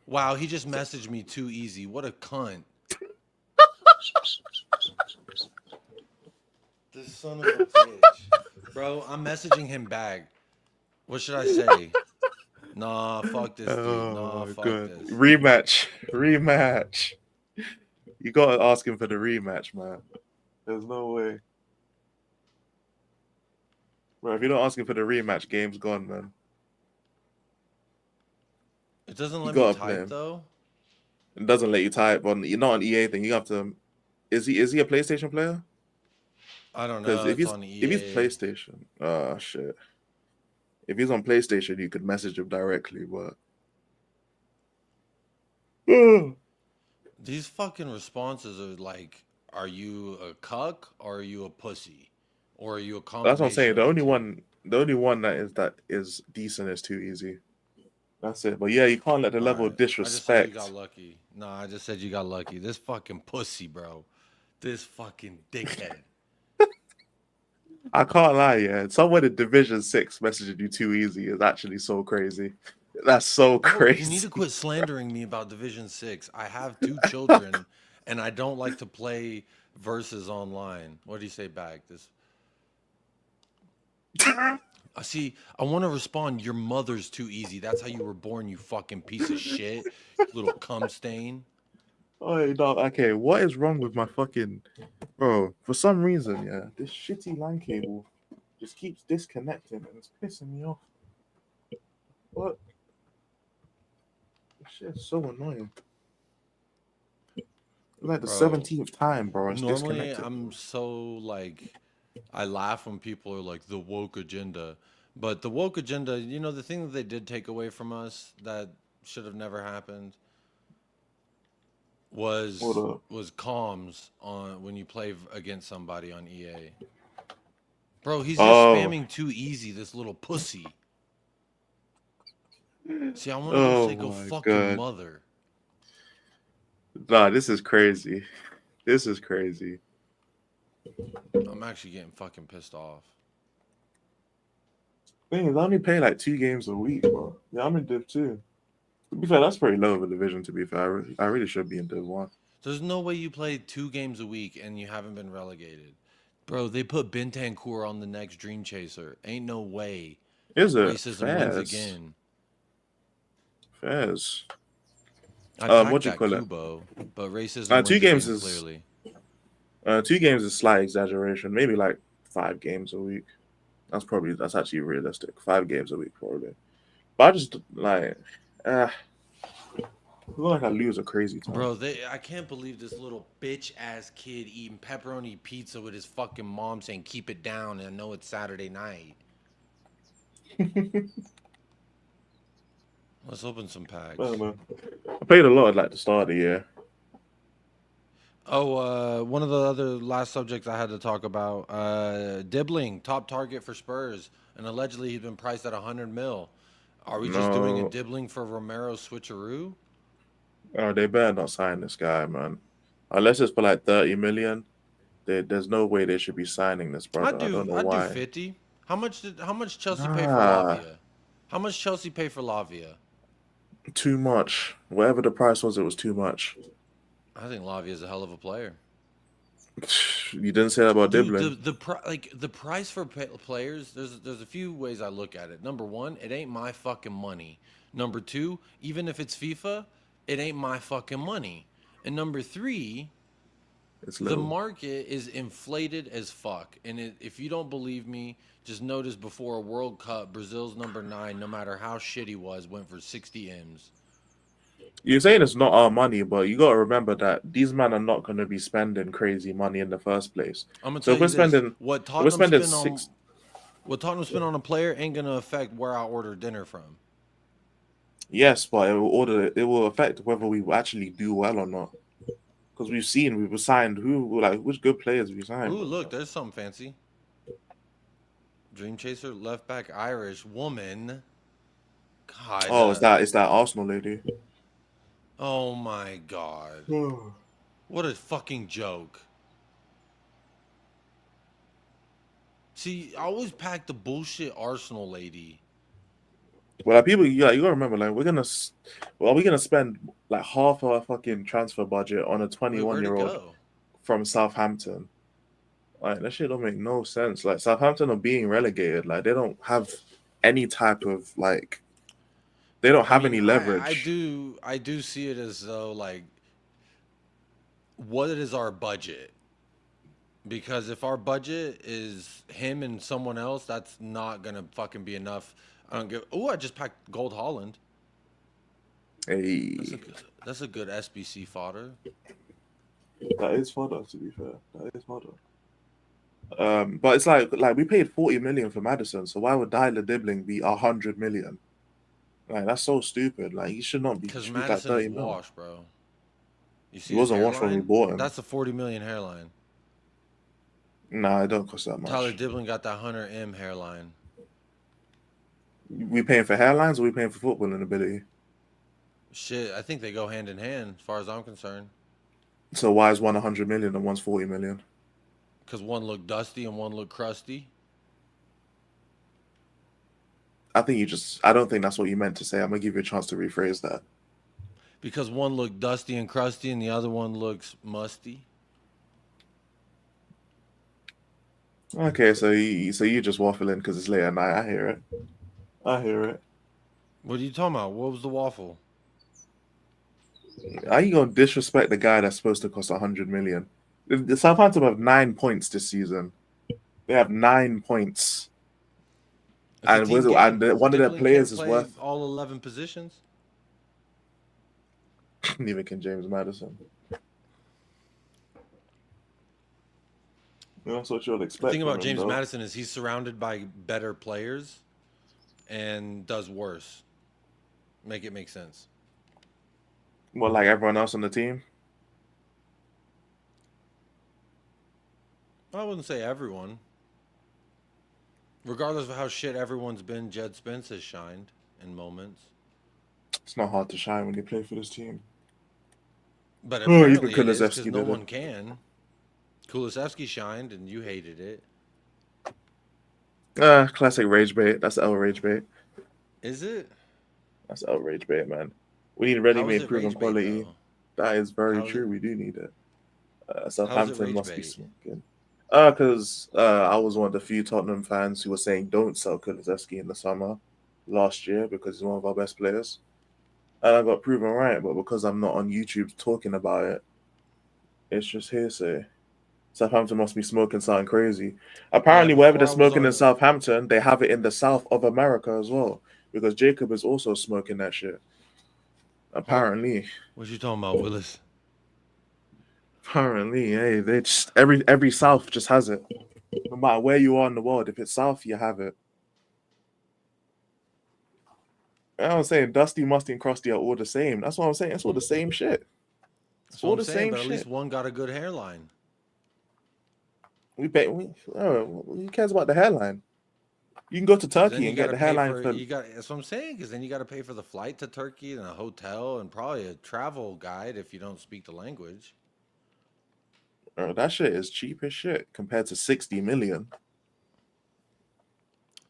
wow, he just messaged me too easy. What a cunt. This son of a bitch. Bro, I'm messaging him back. What should I say? Nah, fuck this dude. Nah, fuck this.
Rematch. You gotta ask him for the rematch, man. There's no way. Bro, if you don't ask him for the rematch, game's gone, man.
It doesn't let me type, though?
It doesn't let you type. You're not an EA thing. You have to... Is he a PlayStation player?
I don't know.
If he's PlayStation, oh shit. If he's on PlayStation, you could message him directly, but
these fucking responses are like, are you a cuck or are you a pussy? Or are you a combination?
That's what I'm saying. The only one that is decent is Too Easy. That's it. But yeah, you can't let the level of disrespect.
I just said you got lucky. No, I just said you got lucky. This fucking pussy, bro. This fucking dickhead.
I can't lie, yeah. Someone in Division 6 messaging you Too Easy is actually so crazy. That's so crazy.
You need to quit slandering me about Division 6. I have 2 children, and I don't like to play versus online. What do you say back? This. I see. I want to respond. Your mother's too easy. That's how you were born, you fucking piece of shit, little cum stain.
Oh, no, okay. What is wrong with my fucking bro? For some reason, yeah, this shitty LAN cable just keeps disconnecting and it's pissing me off. What? This shit is so annoying. Like the
Bro,
17th time, bro. It's
normally
disconnected.
I'm so like, I laugh when people are like the woke agenda, but the woke agenda, you know, the thing that they did take away from us that should have never happened
What
was
up?
comms on when you play against somebody on EA. Bro, he's just
Oh,
spamming too easy, this little pussy. See, I want to go say
oh
go
my
fuck your
god.
mother.
Nah, this is crazy. This is crazy.
I'm actually getting fucking pissed off.
Thing is, I only play like 2 games a week, bro. Yeah, I'm in Div 2. To be fair, that's pretty low of a division, to be fair. I really should be in Div 1.
There's no way you play 2 games a week and you haven't been relegated. Bro, they put Bentancur on the next Dream Chaser. Ain't no way.
Is it?
Racism wins
Fairs.
again.
Fairs.
I tagged
What you
that
call it?
Kubo, but racism
2
wins
games
again,
is
clearly.
2 games is slight exaggeration. Maybe like 5 games a week. That's actually realistic. 5 games a week probably. But I just like, I feel like I lose a crazy time.
Bro, I can't believe this little bitch ass kid eating pepperoni pizza with his fucking mom saying keep it down and I know it's Saturday night. Let's open some packs.
I don't know. I played a lot at like the start of the year.
Oh, one of the other last subjects I had to talk about, Dibbling, top target for Spurs, and allegedly he's been priced at 100 mil. Are we just doing a
No.
Dibbling for Romero switcheroo?
Oh, they better not sign this guy, man. Unless it's for like 30 million. There's no way they should be signing this brother. I don't know
I'd do
why.
50. How much Chelsea pay for
Nah,
Lavia? How much Chelsea pay for Lavia?
too much. Whatever the price was, it was too much.
I think Lavia is a hell of a player.
You didn't say that about
Dude,
Dibbling.
the price for players. There's a few ways I look at it. Number one, it ain't my fucking money. Number two, even if it's FIFA, it ain't my fucking money. And number three,
It's
the
little.
market is inflated as fuck. And if you don't believe me, just notice before a World Cup, Brazil's number 9, no matter how shit he was, went for 60 M's.
You're saying it's not our money, but you got to remember that these men are not going to be spending crazy money in the first place.
I'm gonna
So
tell
if we're
you this:
spending,
what
if we're
Tottenham
spending
spend on
six,
a player ain't gonna affect where I order dinner from.
yes, but it will affect whether we actually do well or not. Because we've signed which good players we signed.
Ooh, look, there's something fancy. Dream Chaser, left back, Irish woman. God.
Oh, it's that Arsenal lady.
Oh my God. What a fucking joke. See, I always pack the bullshit Arsenal lady.
Well, like, people, yeah, you gotta remember, like, we're gonna spend like half our fucking transfer budget on a
Wait, where'd it
21-year-old
go?
from Southampton. Like, that shit don't make no sense. Like, Southampton are being relegated. Like, they don't have any type of like, they don't have any leverage.
I do see it as though like, what is our budget? Because if our budget is him and someone else, that's not gonna fucking be enough. I don't give. Oh, I just packed Gold Holland.
Hey,
That's a good SBC fodder.
that is fodder. To be fair, that is fodder. But it's like we paid 40 million for Madison, so why would Dyler Dibbling be 100 million? Like, that's so stupid. Like, he should not be.
Because
Should be like
Madison
30
is
mil.
washed, bro. You see
He
his
wasn't washed when we
hairline?
bought him.
That's a 40 million hairline.
Nah, it don't cost that much.
Tyler Dibbling got that 100M hairline.
We paying for hairlines or we paying for footballing ability?
Shit, I think they go hand in hand, as far as I'm concerned.
So why is one 100 million and one's 40 million?
Because one looked dusty and one looked crusty.
I don't think that's what you meant to say. I'm gonna give you a chance to rephrase that.
Because one looked dusty and crusty and the other one looks musty.
Okay, so you just waffling because it's late at night. I hear it. I hear it.
What are you talking about? What was the waffle?
How you gonna disrespect the guy that's supposed to cost 100 million? The Southampton have 9 points this season. They have 9 points,
It's a
and
team game.
one of their
Dibling
players
can't
is
play
worth.
all 11 positions.
Neither can James Madison. That's what you'll
The
expect
thing
from
about
him,
James
though.
Madison is he's surrounded by better players and does worse. Make it make sense.
Well, like everyone else on the team.
I wouldn't say everyone. Regardless of how shit everyone's been, Jed Spence has shined in moments.
It's not hard to shine when you play for this team.
But
Even
apparently it is because
Kulusevski
no
did
one
it.
can. Kulusevski shined and you hated it.
Classic rage bait. That's L rage bait.
Is it?
That's L rage bait, man. We need
How is
ready-made
it
proven
rage bait,
quality.
though?
That is very
How is
true.
it-
We do need it.
How is it
Southampton
rage
must be
bait?
smoking. Because I was one of the few Tottenham fans who were saying don't sell Kulusevski in the summer last year because he's one of our best players. And I got proven right, but because I'm not on YouTube talking about it, it's just hearsay. Southampton must be smoking something crazy. Apparently, wherever they're
before I was
smoking in
on-
Southampton, they have it in the south of America as well. Because Jacob is also smoking that shit. Apparently.
What you talking about, Willis?
Apparently, hey, they just every south just has it. No matter where you are in the world, if it's south, you have it. I'm saying Dusty, Musty, and Krusty are all the same. That's what I'm saying. It's all the same shit. It's
That's what
all
I'm
the
saying,
same
but at
shit.
least one got a good hairline.
Who cares about the hairline? You can go to
'Cause then
Turkey
you
and get
gotta
the
pay
hairline
for
for.
you got. That's what I'm saying. Because then you got to pay for the flight to Turkey and a hotel and probably a travel guide if you don't speak the language.
That shit is cheap as shit compared to 60 million.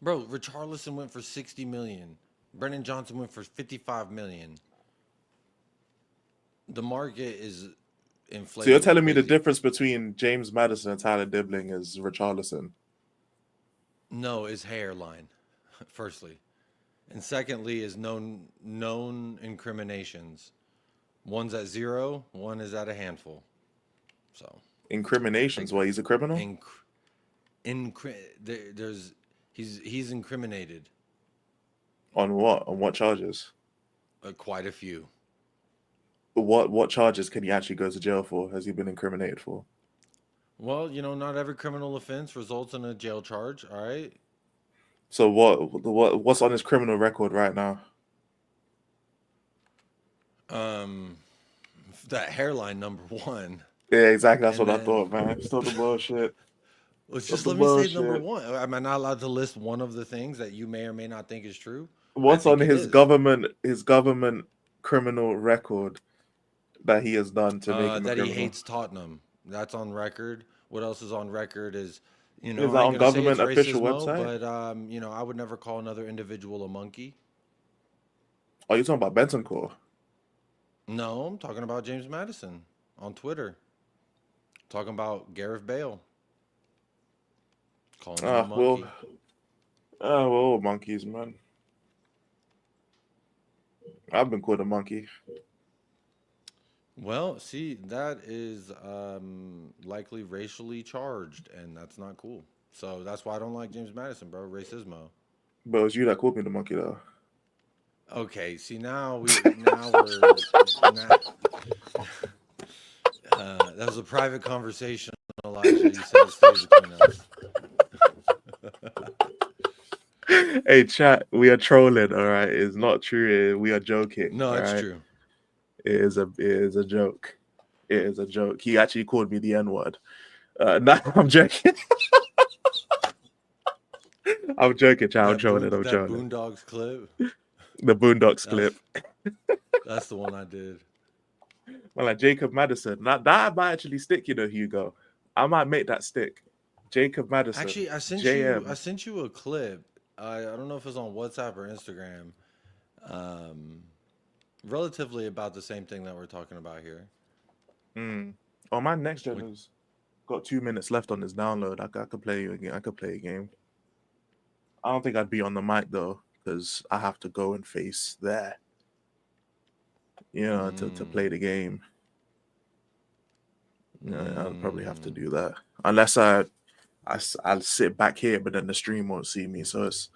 Bro, Richarlison went for 60 million. Brennan Johnson went for 55 million. The market is inflated.
So you're telling me the
crazy.
difference between James Madison and Tyler Dibling is Richarlison?
No, is hairline, firstly. And secondly is known incriminations. One's at 0, one is at a handful. So
Incriminations? Why he's a criminal?
He's incriminated.
On what? On what charges?
Quite a few.
What charges can he actually go to jail for? Has he been incriminated for?
Well, not every criminal offense results in a jail charge. All right.
So what's on his criminal record right now?
That hairline, number one.
Yeah, exactly. That's
And
what I
then-
thought, man. Stop the bullshit.
Let's
Stop
just
the
let me say number
bullshit.
one. Am I not allowed to list one of the things that you may or may not think is true?
What's
I
on
think it
his
is.
government criminal record that he has done to make him a
That
criminal?
he hates Tottenham. That's on record. What else is on record is,
Is
I
that
ain't
on
gonna say it's
government official
racismo,
website?
but I would never call another individual a monkey.
Oh, you're talking about Bentancur?
No, I'm talking about James Madison on Twitter. Talking about Gareth Bale. Calling him a monkey.
We're all monkeys, man. I've been called a monkey.
Well, see, that is likely racially charged, and that's not cool. So that's why I don't like James Madison, bro. Racismo.
But it was you that called me the monkey, though.
Okay, see now we're that was a private conversation, Elijah. You said it stays between us.
Hey, chat, we are trolling, all right? It's not true. We are joking.
No,
all
it's
right?
true.
It is a joke. It is a joke. He actually called me the N-word. No, I'm joking. I'm joking, chat. I'm trolling. I'm
That
trolling.
Boondocks clip.
The Boondocks clip.
That's the one I did.
Well, like Jacob Madison. That might actually stick, Hugo. I might make that stick. Jacob Madison.
Actually, I
JM.
sent you a clip. I don't know if it's on WhatsApp or Instagram. Relatively about the same thing that we're talking about here.
Oh, my next gen has got 2 minutes left on this download. I could play you again. I could play a game. I don't think I'd be on the mic though, because I have to go and face there. to play the game. I'll probably have to do that unless I'll sit back here, but then the stream won't see me. So it's.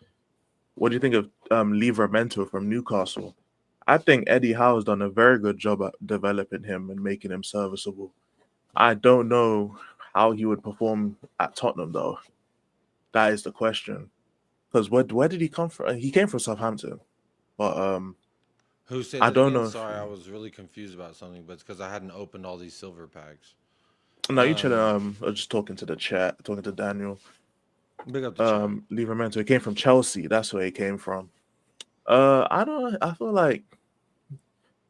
What do you think of Livramento from Newcastle? I think Eddie Howe's done a very good job at developing him and making him serviceable. I don't know how he would perform at Tottenham, though. That is the question. Because where did he come from? He came from Southampton, but
Who said
I
that
don't
again?
know.
Sorry, I was really confused about something, but it's because I hadn't opened all these silver packs.
No, you should. I was just talking to the chat, talking to Daniel.
Big up the chat.
Livramento. He came from Chelsea. That's where he came from. I feel like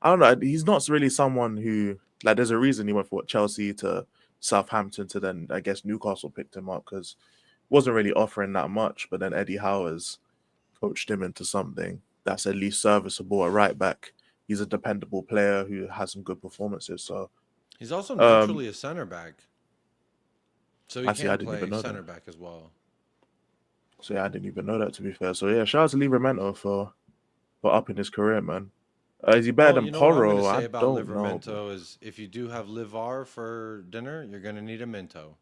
I don't know. He's not really someone who like. There's a reason he went from Chelsea to Southampton to then I guess Newcastle picked him up because wasn't really offering that much. But then Eddie Howe has coached him into something that's at least serviceable at right back. He's a dependable player who has some good performances. So
he's also naturally a center back, so he
I
can
didn't
play
even know
center
that.
back as well.
So yeah, I didn't even know that, to be fair. So yeah, shout out to Livramento for upping his career, man. Is he better
Well,
than
you know what I'm going
Porro?
to
I
say about
don't know.
Livramento is if you do have Livar for dinner, you're going to need a Minto.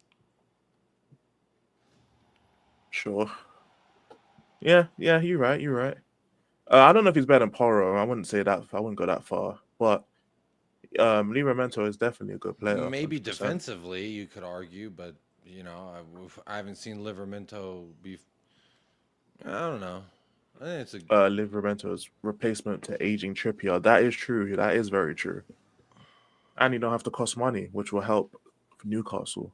Sure. Yeah, you're right. You're right. I don't know if he's better than Porro. I wouldn't say that. I wouldn't go that far. But Livramento is definitely a good player.
Maybe
100%.
defensively, you could argue, but you know, I haven't seen Livramento be. I don't know. I think it's a.
Livramento's replacement to aging Trippier. That is true. That is very true. And you don't have to cost money, which will help Newcastle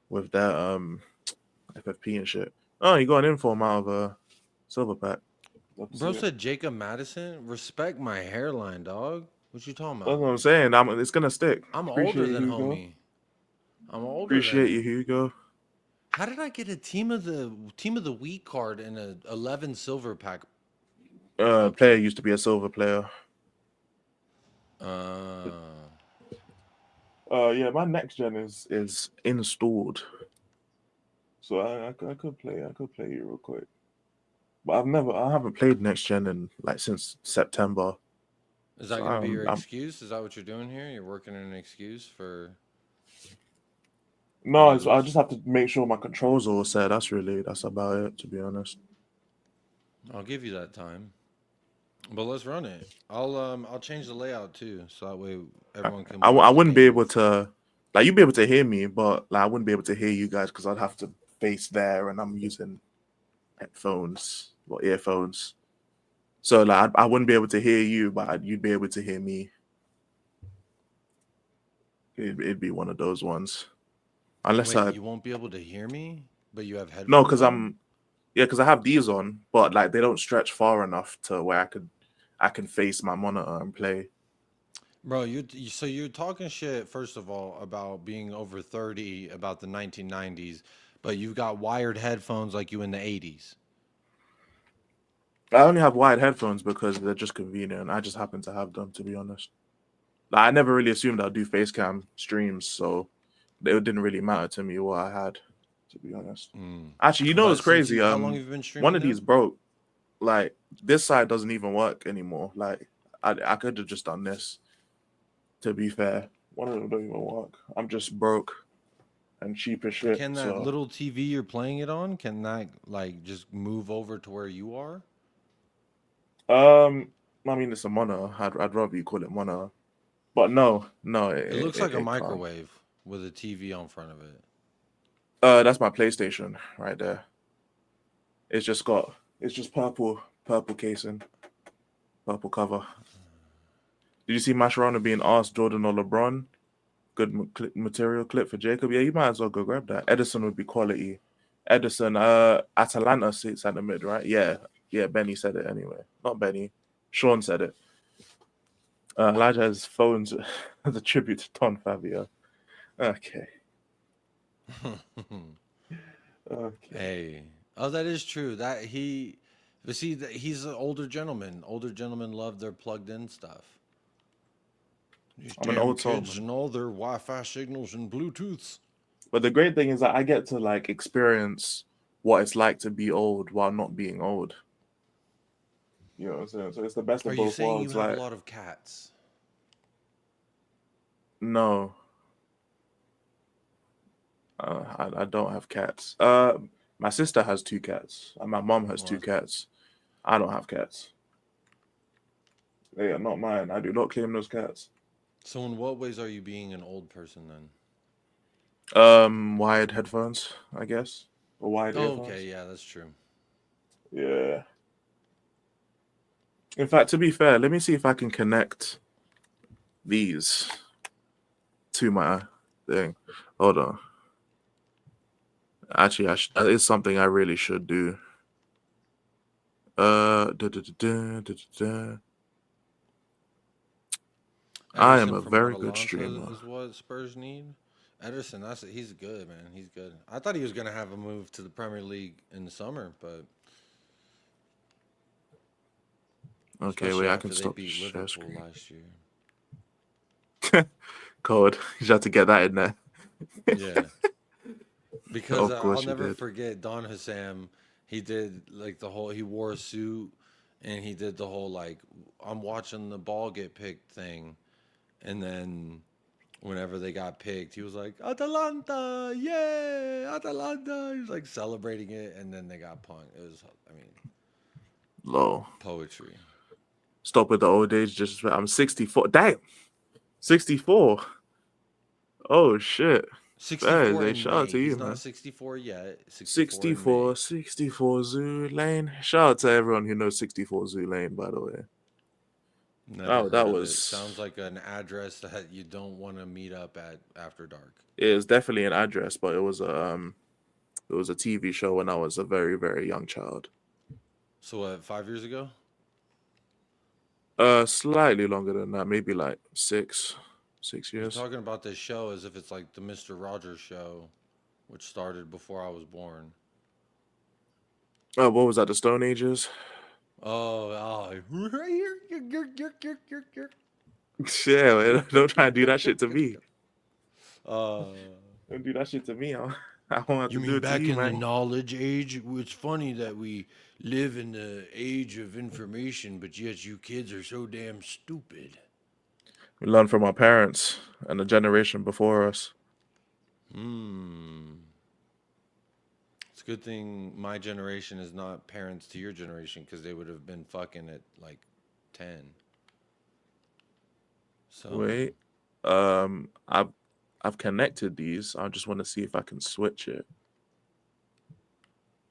with their FFP and shit. Oh, you got an inform out of a silver pack.
Bro said Jacob Madison. Respect my hairline, dog. What you talking
That's
about?
what I'm saying. It's gonna stick.
I'm
Appreciate
older than
you, Hugo.
homie. I'm older.
Appreciate
than
you, Hugo.
How did I get a team of the week card in a 11 silver pack?
Player used to be a silver player. Yeah, my next gen is installed, so I could play. I could play you real quick, but I haven't played next gen in like since September.
Is that going to be your excuse? Is that what you're doing here? You're working an excuse for?
No, I just have to make sure my controls are all set. That's about it, to be honest.
I'll give you that time, but let's run it. I'll change the layout too, so that way everyone can.
I wouldn't be able to, like, you'd be able to hear me, but like I wouldn't be able to hear you guys because I'd have to face there, and I'm using headphones or earphones. So like I wouldn't be able to hear you, but you'd be able to hear me. It'd be one of those ones. Unless
you won't be able to hear me, but you have headphones.
No, because I have these on, but like they don't stretch far enough to where I can face my monitor and play.
Bro, so you're talking shit first of all about being over 30, about the 1990s, but you've got wired headphones like you in the 80s.
I only have wired headphones because they're just convenient. I just happen to have them, to be honest. Like, I never really assumed I'd do face cam streams, so it didn't really matter to me what I had, to be honest. Actually, what's crazy?
How long have you been streaming?
One of these broke. Like, this side doesn't even work anymore. Like, I could have just done this, to be fair. One of them don't even work. I'm just broke and cheap as shit.
Can that little TV you're playing it on, can that, like, just move over to where you are?
I mean, it's a monitor. I'd rather you call it monitor. But no.
It looks like a microwave with a TV on front of it.
That's my PlayStation right there. It's just purple casing, purple cover. Did you see Mascherano being asked Jordan or LeBron? Good material clip for Jacob. Yeah, you might as well go grab that. Edison would be quality. Edison, Atalanta sits at the mid, right? Yeah, Benny said it anyway. Not Benny. Sean said it. Elijah has phones as a tribute to Don Fabio. Okay.
Hey. Oh, that is true. He's an older gentleman. Older gentlemen love their plugged-in stuff.
I'm an old soul
and all their Wi-Fi signals and Bluetooths.
But the great thing is that I get to like experience what it's like to be old while not being old. You know what I'm saying? So it's the best of both worlds.
Are you saying you have a lot of cats?
No. I don't have cats. My sister has 2 cats, and my mom has 2 cats. I don't have cats. They are not mine. I do not claim those cats.
So in what ways are you being an old person then?
Wired headphones, I guess. Or wired earphones.
Okay, yeah, that's true.
Yeah. In fact, to be fair, let me see if I can connect these to my thing. Hold on. Actually, that is something I really should do. I am a very good streamer.
Is what Spurs need. Ederson, he's good, man. He's good. I thought he was gonna have a move to the Premier League in the summer, but
okay, wait, I can stop
beat
share
Liverpool
screen.
last year.
Code. You had to get that in there.
Yeah. Because
Of course
I'll never
did.
forget Don Hussam. He did like he wore a suit and he did the whole like I'm watching the ball get picked thing, and then whenever they got picked, he was like Atalanta, yeah, Atalanta. He was like celebrating it, and then they got punked. It was, I mean,
Low
poetry.
Stop with the old age. Just I'm 64. Damn, 64. Oh shit.
64.
Shout out to you,
He's
man.
not 64 yet.
64 Zoo Lane. Shout out to everyone who knows 64 Zoo Lane, by the way.
Never
that
heard of
was
it. Sounds like an address that you don't want to meet up at after dark.
It was definitely an address, but it was a TV show when I was a very, very young child.
So what, 5 years ago?
Slightly longer than that, maybe like 6 years.
You're talking about this show as if it's like the Mr. Rogers show, which started before I was born.
What was that? The Stone Ages?
Oh,
Yeah, man, don't try and do that shit to me. Don't do that shit to me. I won't have
you
to
mean
do it
back
to you,
in
man.
the knowledge age? It's funny that we live in the age of information, but yet you kids are so damn stupid.
We learn from our parents and the generation before us.
It's a good thing my generation is not parents to your generation, because they would have been fucking at like 10. So
Wait, I've connected these. I just want to see if I can switch it.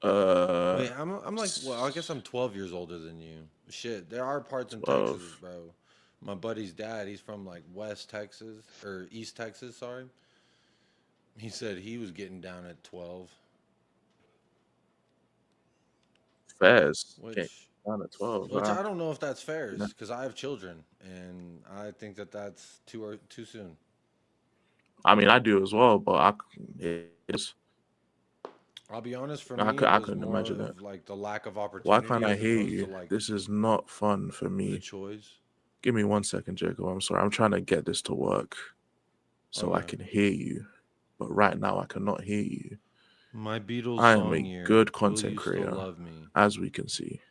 wait, I'm like, well, I guess I'm 12 years older than you. Shit, there are parts in
12.
Texas, bro. My buddy's dad, he's from like West Texas or East Texas, sorry. He said he was getting down at 12.
FAVES.
Which
Down at 12.
I don't know if that's fair, because I have children, and I think that that's too soon.
I mean, I do as well, but it is.
I'll be honest, for me,
I
it was
couldn't
more
imagine
of
that.
like the lack of opportunity.
Why can't I
as
hear
opposed
you?
to, like,
This is not fun for
the
me.
choice.
Give me 1 second, Jacob. I'm sorry. I'm trying to get this to work so I can hear you. But right now, I cannot hear you.
My Beatles
I am
song
a
here.
good
Will
content
You Still
creator,
Love Me?
as we can see.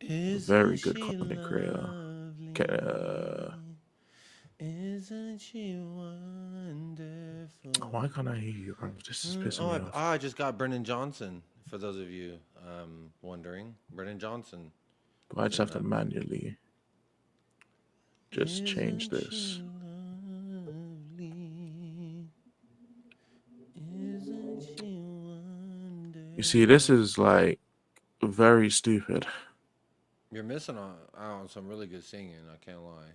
Very good content creator.
Isn't she wonderful?
Why can't I hear you, bro? This is pissing me off.
I just got Brennan Johnson, for those of you wondering. Brennan Johnson.
Do I just have to manually just change this? You see, this is like very stupid.
You're missing out on some really good singing, I can't lie.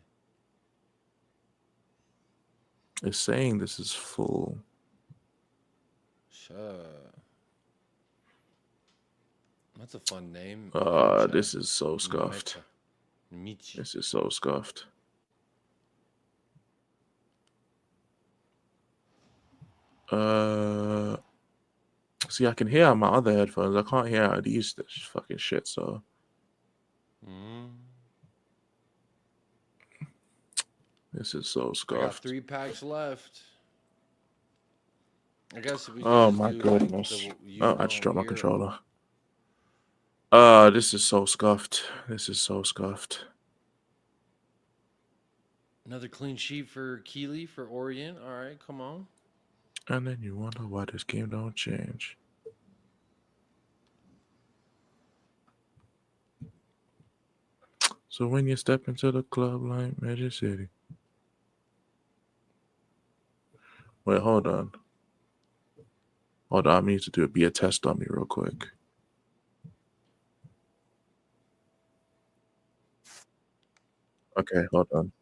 It's saying this is full.
Sure. That's a fun name.
This is so scuffed.
Michi.
This is so scuffed. See, I can hear out my other headphones. I can't hear out of these fucking shit, so. This is so
I got
scuffed.
3 packs left. I guess we
Oh
just
my
do,
goodness.
like,
I just dropped my
ear.
controller. This is so scuffed. This is so scuffed.
Another clean sheet for Keeley for Orient. All right, come on.
And then you wonder why this game don't change. So when you step into the club like Magic City. Wait, hold on. Hold on, I need to be a test on me real quick. Okay, hold on.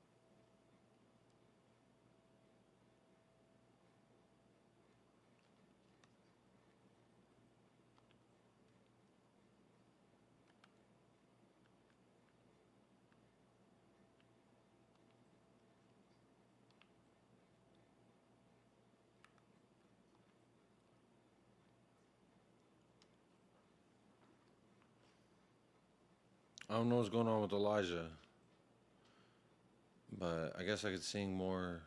I don't know what's going on with Elijah, but I guess I could sing more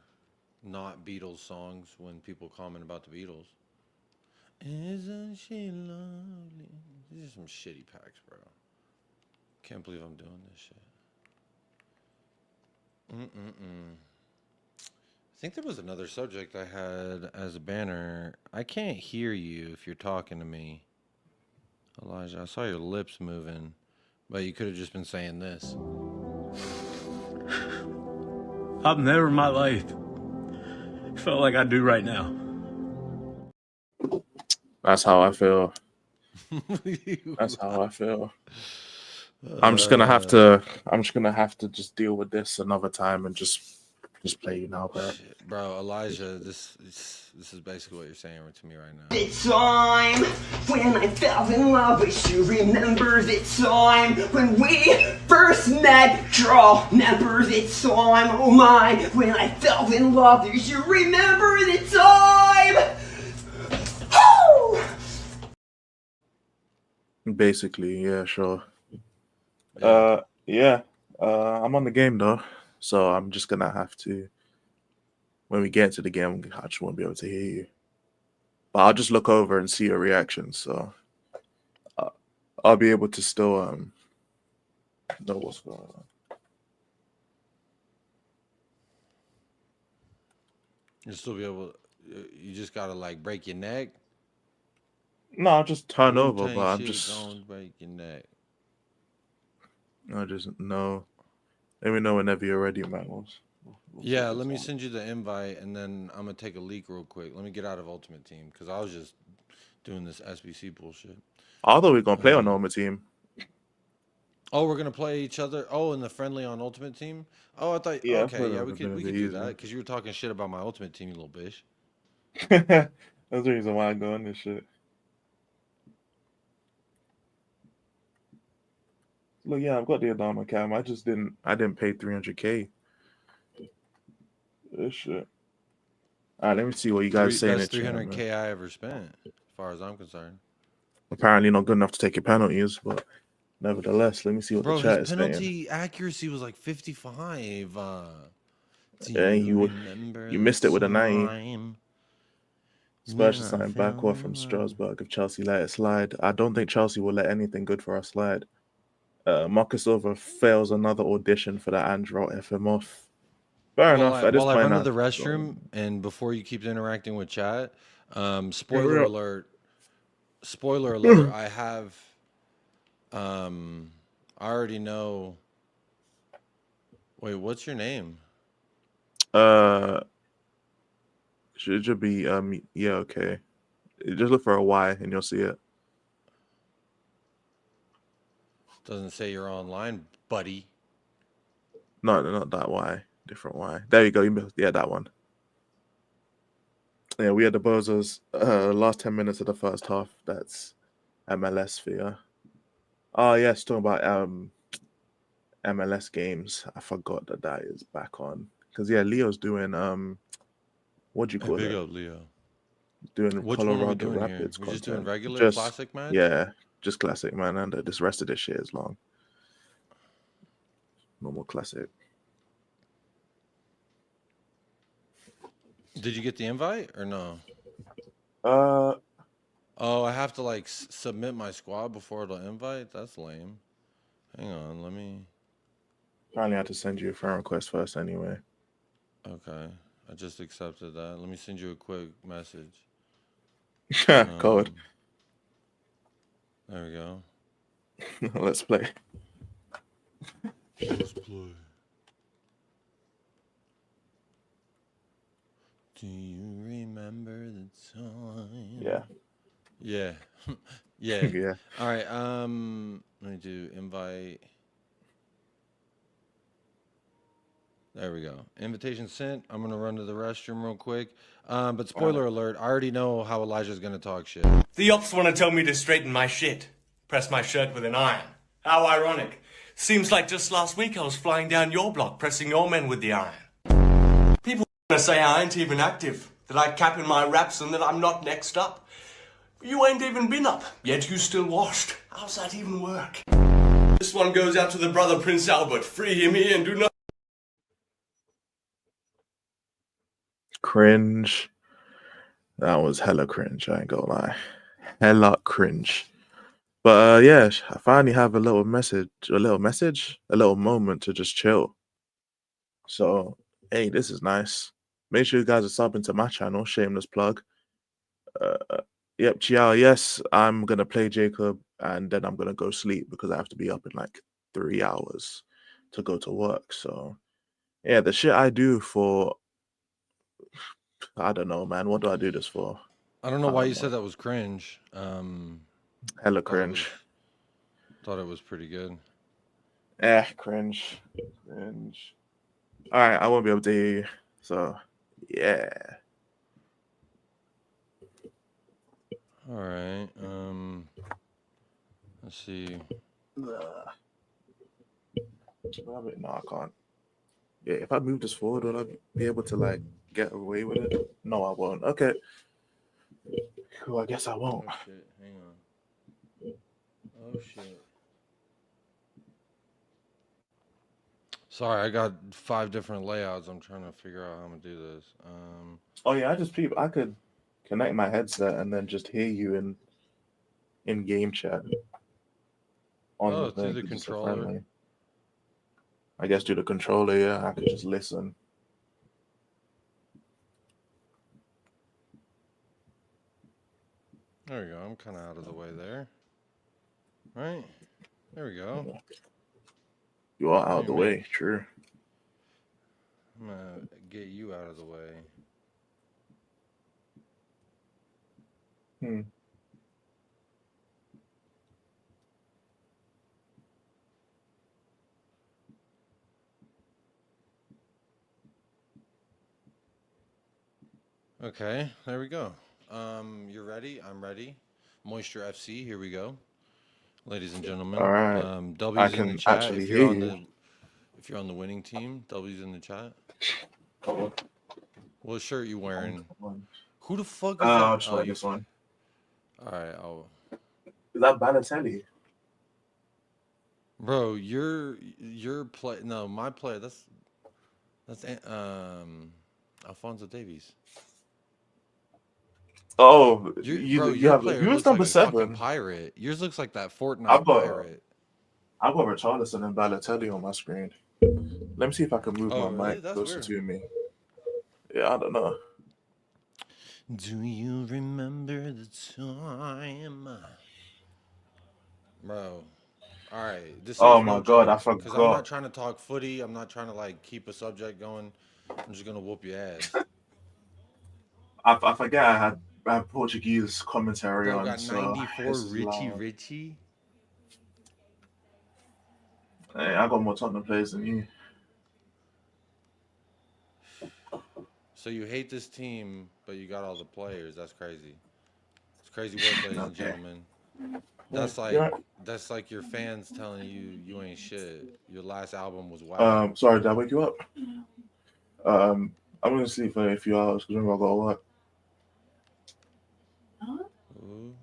not Beatles songs when people comment about the Beatles. Isn't she lovely? These are some shitty packs, bro. Can't believe I'm doing this shit. I think there was another subject I had as a banner. I can't hear you if you're talking to me. Elijah, I saw your lips moving, but you could have just been saying this.
I've never in my life felt like I do right now.
That's how I feel. That's how I feel. I'm just gonna have to just deal with this another time and just play you now, bro.
Shit, bro, Elijah, this is basically what you're saying to me right now.
The time when I fell in love with you. Remember the time when we first met. Draw. Remember the time, oh my, when I fell in love with you. Remember the time. Woo!
Basically, yeah, sure. Yeah. I'm on the game though, so I'm just gonna have to. When we get into the game, I just won't be able to hear you. But I'll just look over and see your reaction, so I'll be able to still know what's going on.
You'll still be able. You just gotta like break your neck.
No, I'll just turn over,
Wu-Tang
but I'm
shit,
just.
don't break your neck.
I just know. Let me know whenever you're ready, man.
Yeah, let me send you the invite, and then I'm gonna take a leak real quick. Let me get out of Ultimate Team because I was just doing this SBC bullshit.
Although we're gonna play on Ultimate Team.
Oh, we're gonna play each other. Oh, in the friendly on Ultimate Team. Oh, I thought.
Yeah,
Okay, yeah, we could do
easier.
that because you were talking shit about my Ultimate Team, you little bitch.
That's the reason why I go on this shit. Look, yeah, I've got the Adama cam. I didn't pay 300K. This shit. All right, let me see what you guys say.
That's 300K I ever spent, as far as I'm concerned.
Apparently not good enough to take your penalties, but nevertheless, let me see what the chat is saying.
Penalty accuracy was like 55.
Yeah, you missed it with a 90. Spurs are signing backward from Strasbourg if Chelsea let it slide. I don't think Chelsea will let anything good for us slide. Marcus Silva fails another audition for the Andrew FM off. Fair enough.
While I run to the restroom, and before you keep interacting with chat, spoiler alert. Spoiler alert. I have. I already know. Wait, what's your name?
Should be yeah, okay. Just look for a Y and you'll see it.
Doesn't say you're online, buddy.
No, not that Y. Different Y. There you go. Yeah, that one. Yeah, we had the Bozos last 10 minutes of the first half. That's MLS for you. Oh yes, talking about MLS games. I forgot that is back on. Because yeah, Leo's doing what do you call it?
Big up, Leo.
Doing
Which
Colorado
one are we doing
Rapids.
Here? We're just doing regular classic match?
Yeah, just classic, man. And this rest of this shit is long. Normal classic.
Did you get the invite or no? Oh, I have to like submit my squad before it'll invite? That's lame. Hang on, let me.
Apparently I had to send you a friend request first anyway.
Okay, I just accepted that. Let me send you a quick message.
Code.
There we go.
Let's play.
Let's play. Do you remember the time?
Yeah.
Yeah. Yeah.
Yeah.
All right. Let me do invite. There we go. Invitation sent. I'm gonna run to the restroom real quick. But spoiler alert, I already know how Elijah's gonna talk shit.
The ops want to tell me to straighten my shit. Press my shirt with an iron. How ironic. Seems like just last week I was flying down your block, pressing your men with the iron. People want to say I ain't even active, that I cap in my raps and that I'm not next up. You ain't even been up, yet you still washed. How's that even work? This one goes out to the brother Prince Albert. Free him here and do not.
Cringe. That was hella cringe, I ain't gonna lie. Hella cringe. But yeah, I finally have a little moment to just chill. So, hey, this is nice. Make sure you guys are subbing to my channel, shameless plug. Yep, Chiao, yes, I'm gonna play Jacob and then I'm gonna go sleep because I have to be up in like 3 hours to go to work. So yeah, the shit I do for, I don't know, man. What do I do this for?
I don't know why you said that was cringe.
Hella cringe.
Thought it was pretty good.
Cringe. All right, I won't be able to hear you. So yeah.
All right. Let's see.
No, I can't. Yeah, if I move this forward, will I be able to like get away with it? No, I won't. Okay. Cool, I guess I won't.
Oh shit, hang on. Oh shit. Sorry, I got 5 different layouts. I'm trying to figure out how I'm gonna do this.
Oh yeah, I could connect my headset and then just hear you in game chat.
Through the controller.
I guess through the controller, yeah, I could just listen.
There we go. I'm kind of out of the way there. Right? There we go.
You are out of the way, true.
I'm gonna get you out of the way. Okay, there we go. You're ready? I'm ready. Moisture FC, here we go. Ladies and gentlemen.
All right.
W's in the chat if you're on
you.
if you're on the winning team. W's in the chat.
Come on.
What shirt you wearing? Who the fuck is that?
I'll just wear this one.
All right,
Is that Balotelli?
Bro, your play. No, my player. That's Alphonso Davies.
Oh,
you have
yours number
like
7.
Pirate. Yours looks like that Fortnite pirate.
I've got Richarlison and Balotelli on my screen. Let me see if I can move my mic closer to me. Yeah, I don't know.
Do you remember the time, bro? All right, this.
Oh my god, I forgot.
Because I'm not trying to talk footy. I'm not trying to like keep a subject going. I'm just gonna whoop your ass.
I forget I had Portuguese commentary
Bro,
on.
got 94
so
Richie.
Hey, I got more Tottenham players than you.
So you hate this team, but you got all the players. That's crazy. It's crazy work, ladies and gentlemen. That's like your fans telling you ain't shit. Your last album was wild.
Sorry, did I wake you up? I'm gonna sleep for a few hours because remember I gotta work.
Ooh.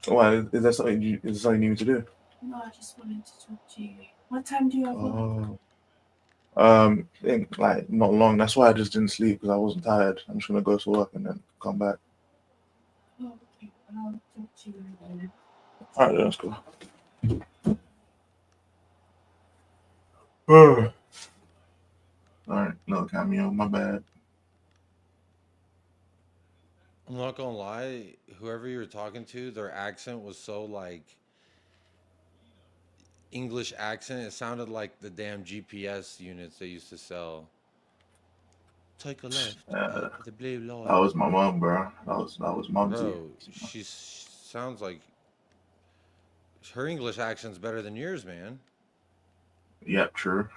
Why? Is there something you need to do?
No, I just wanted to talk to you. What time do you have work?
I think like not long. That's why I just didn't sleep because I wasn't tired. I'm just gonna go to work and then come back.
Oh, okay. I'll talk to you later.
All right, that's cool. All right, no cameo. My bad.
I'm not gonna lie, whoever you were talking to, their accent was so like English accent. It sounded like the damn GPS units they used to sell. Take a left at the blue light.
That was my mom, bro. That was momsy.
Bro, she sounds like her English accent's better than yours, man.
Yep, true.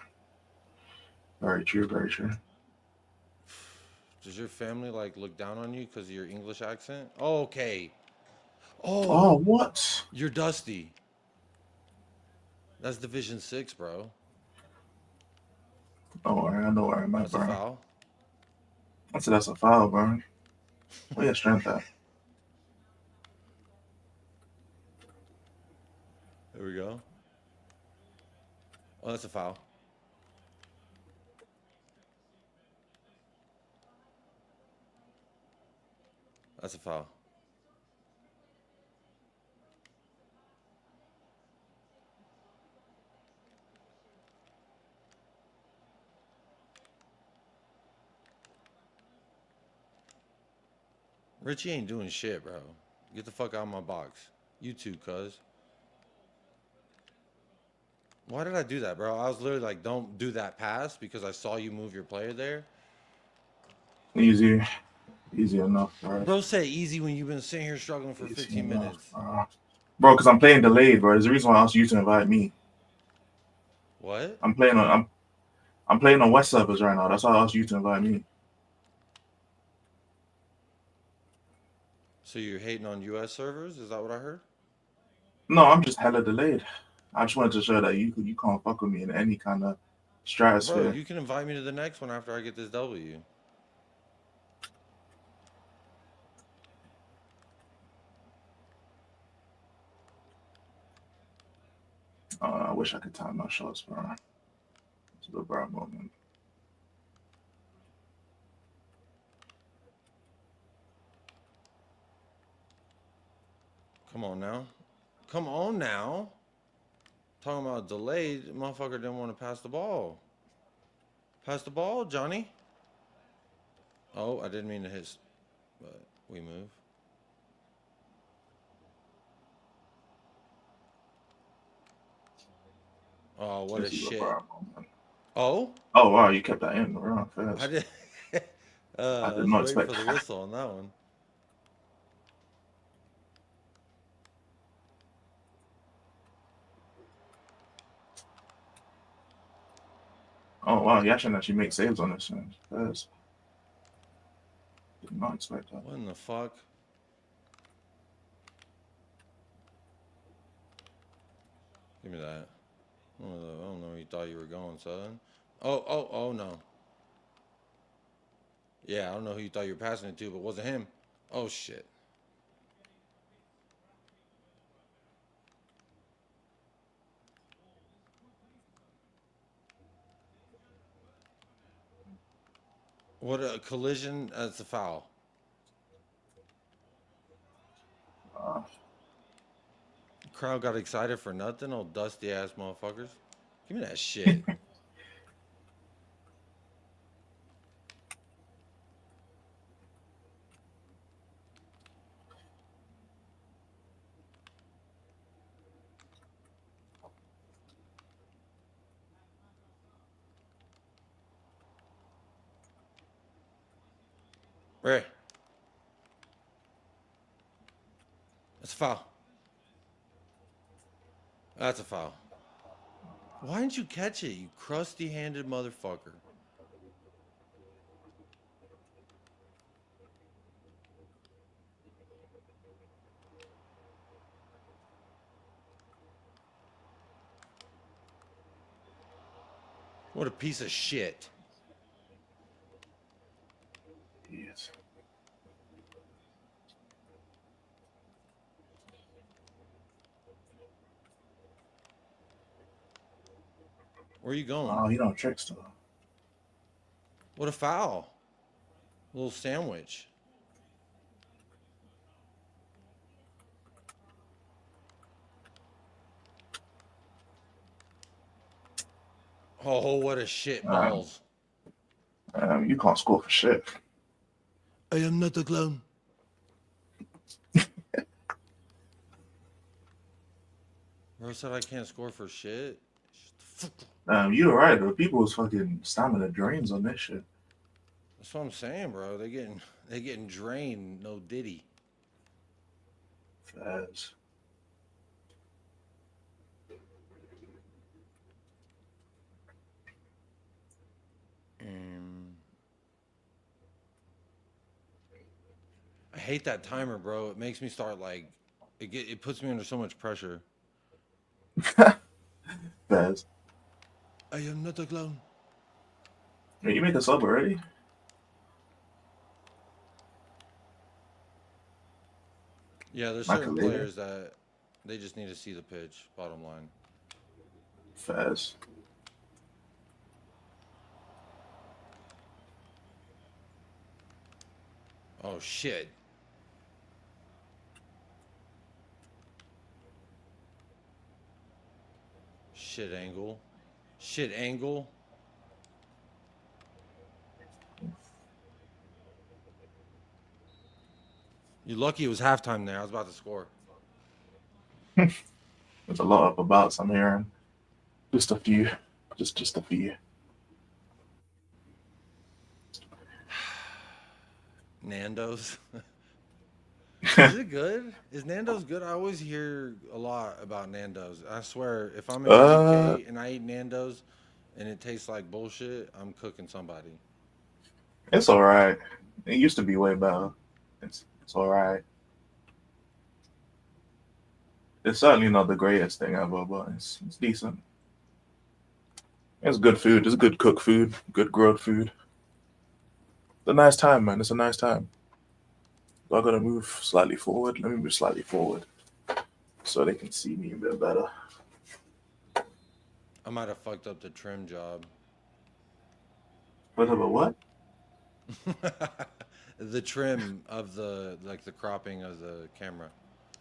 Very true. Very true.
Does your family like look down on you because of your English accent? Oh, okay.
Oh, what?
You're Dusty. That's Division 6, bro.
Don't worry, I know where I'm at,
That's a
bro.
foul.
I said that's a foul, bro. Where your strength at?
There we go. Oh, that's a foul. That's a foul. Richie ain't doing shit, bro. Get the fuck out of my box. You too, cuz. Why did I do that, bro? I was literally like, don't do that pass because I saw you move your player there.
Easy enough, bro.
Bro, say easy when you've been sitting here struggling for 15 minutes.
Bro, because I'm playing delayed, bro. There's a reason why I asked you to invite me.
What?
I'm playing on West servers right now. That's why I asked you to invite me.
So you're hating on US servers? Is that what I heard?
No, I'm just hella delayed. I just wanted to show that you can't fuck with me in any kind of stratosphere.
Bro, you can invite me to the next one after I get this W.
I wish I could time my shots, bro. It's a bro moment.
Come on now. Come on now. Talking about delayed, motherfucker didn't want to pass the ball. Pass the ball, Johnny. Oh, I didn't mean to hit, but we move. Oh, what a shit. Oh?
Oh, wow, you kept that in, bro. Fast.
I did.
I did not expect
for the whistle on that one.
Oh, wow, you actually make saves on this one. Fast. Did not expect that.
What in the fuck? Give me that. I don't know where you thought you were going, son. Oh, no. Yeah, I don't know who you thought you were passing it to, but it wasn't him. Oh, shit. What a collision. That's a foul. Crowd got excited for nothing. Old dusty ass motherfuckers. Give me that shit. Ray. That's a foul. That's a foul. Why didn't you catch it, you crusty-handed motherfucker? What a piece of shit.
Yes.
Where are you going?
Oh, you don't trickster.
What a foul. A little sandwich. Oh, what a shit balls.
You can't score for shit.
I am not a clown. Bro said I can't score for shit.
You're right. The people's fucking stamina drains on this shit.
That's what I'm saying, bro. They getting drained. No diddy.
Fast.
I hate that timer, bro. It makes me start like it puts me under so much pressure.
Fast.
I am not a clown.
Hey, you made the sub already?
Yeah, there's certain players that they just need to see the pitch, bottom line.
Fast.
Oh, shit. Shit angle. Shit angle. You're lucky it was halftime there. I was about to score.
There's a lot of abouts I'm hearing. Just a few. Just a few.
Nando's. Is it good? Is Nando's good? I always hear a lot about Nando's. I swear, if I'm in the UK and I eat Nando's and it tastes like bullshit, I'm cooking somebody.
It's all right. It used to be way better. It's all right. It's certainly not the greatest thing ever, but it's decent. It's good food. It's good cooked food. Good grilled food. It's a nice time, man. It's a nice time. So I gotta move slightly forward. Let me move slightly forward so they can see me a bit better.
I might have fucked up the trim job.
Whatever, what?
The trim of the cropping of the camera.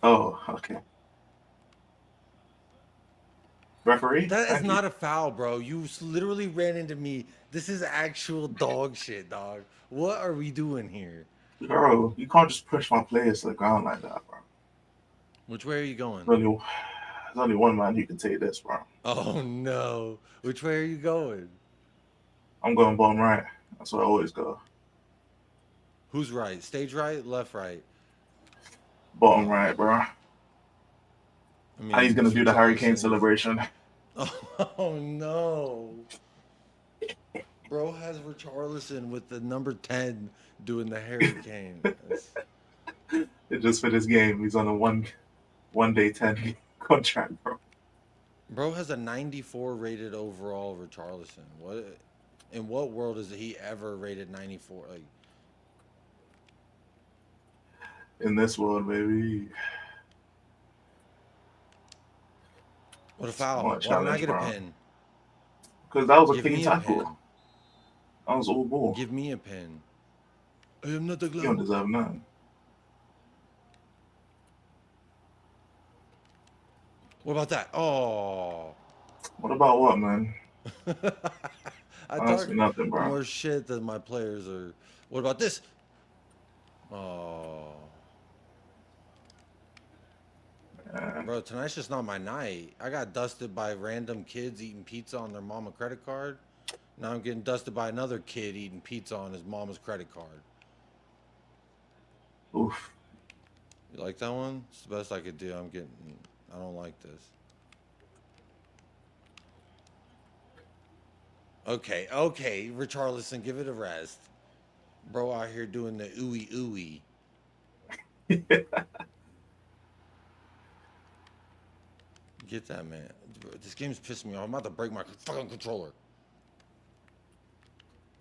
Oh, okay. Referee?
That is not a foul, bro. You literally ran into me. This is actual dog shit, dog. What are we doing here?
Bro, you can't just push my players to the ground like that, bro.
Which way are you going?
There's only one man who can take this, bro.
Oh, no. Which way are you going?
I'm going bottom right. That's where I always go.
Who's right? Stage right? Left right?
Bottom right, bro.
I mean,
And he's going to do the hurricane celebration.
Oh, no. Bro has Richarlison with the number 10 doing the hurricane.
It just for this game. He's on a one day 10 contract, bro.
Bro has a 94 rated overall Richarlison. What? In what world is he ever rated 94? Like,
in this world, baby.
What a foul. Why didn't I get a pin?
Because that was a clean tackle. That was all ball.
Give me a pin. I am not a glove.
You don't deserve none.
What about that? Oh.
What about what, man?
I
Honestly, nothing, bro.
More shit than my players are. What about this? Oh. Bro, tonight's just not my night. I got dusted by random kids eating pizza on their mama credit card. Now I'm getting dusted by another kid eating pizza on his mama's credit card.
Oof.
You like that one? It's the best I could do. I don't like this. Okay. Richarlison, give it a rest. Bro out here doing the ooey ooey. Get that, man. This game's pissing me off. I'm about to break my fucking controller.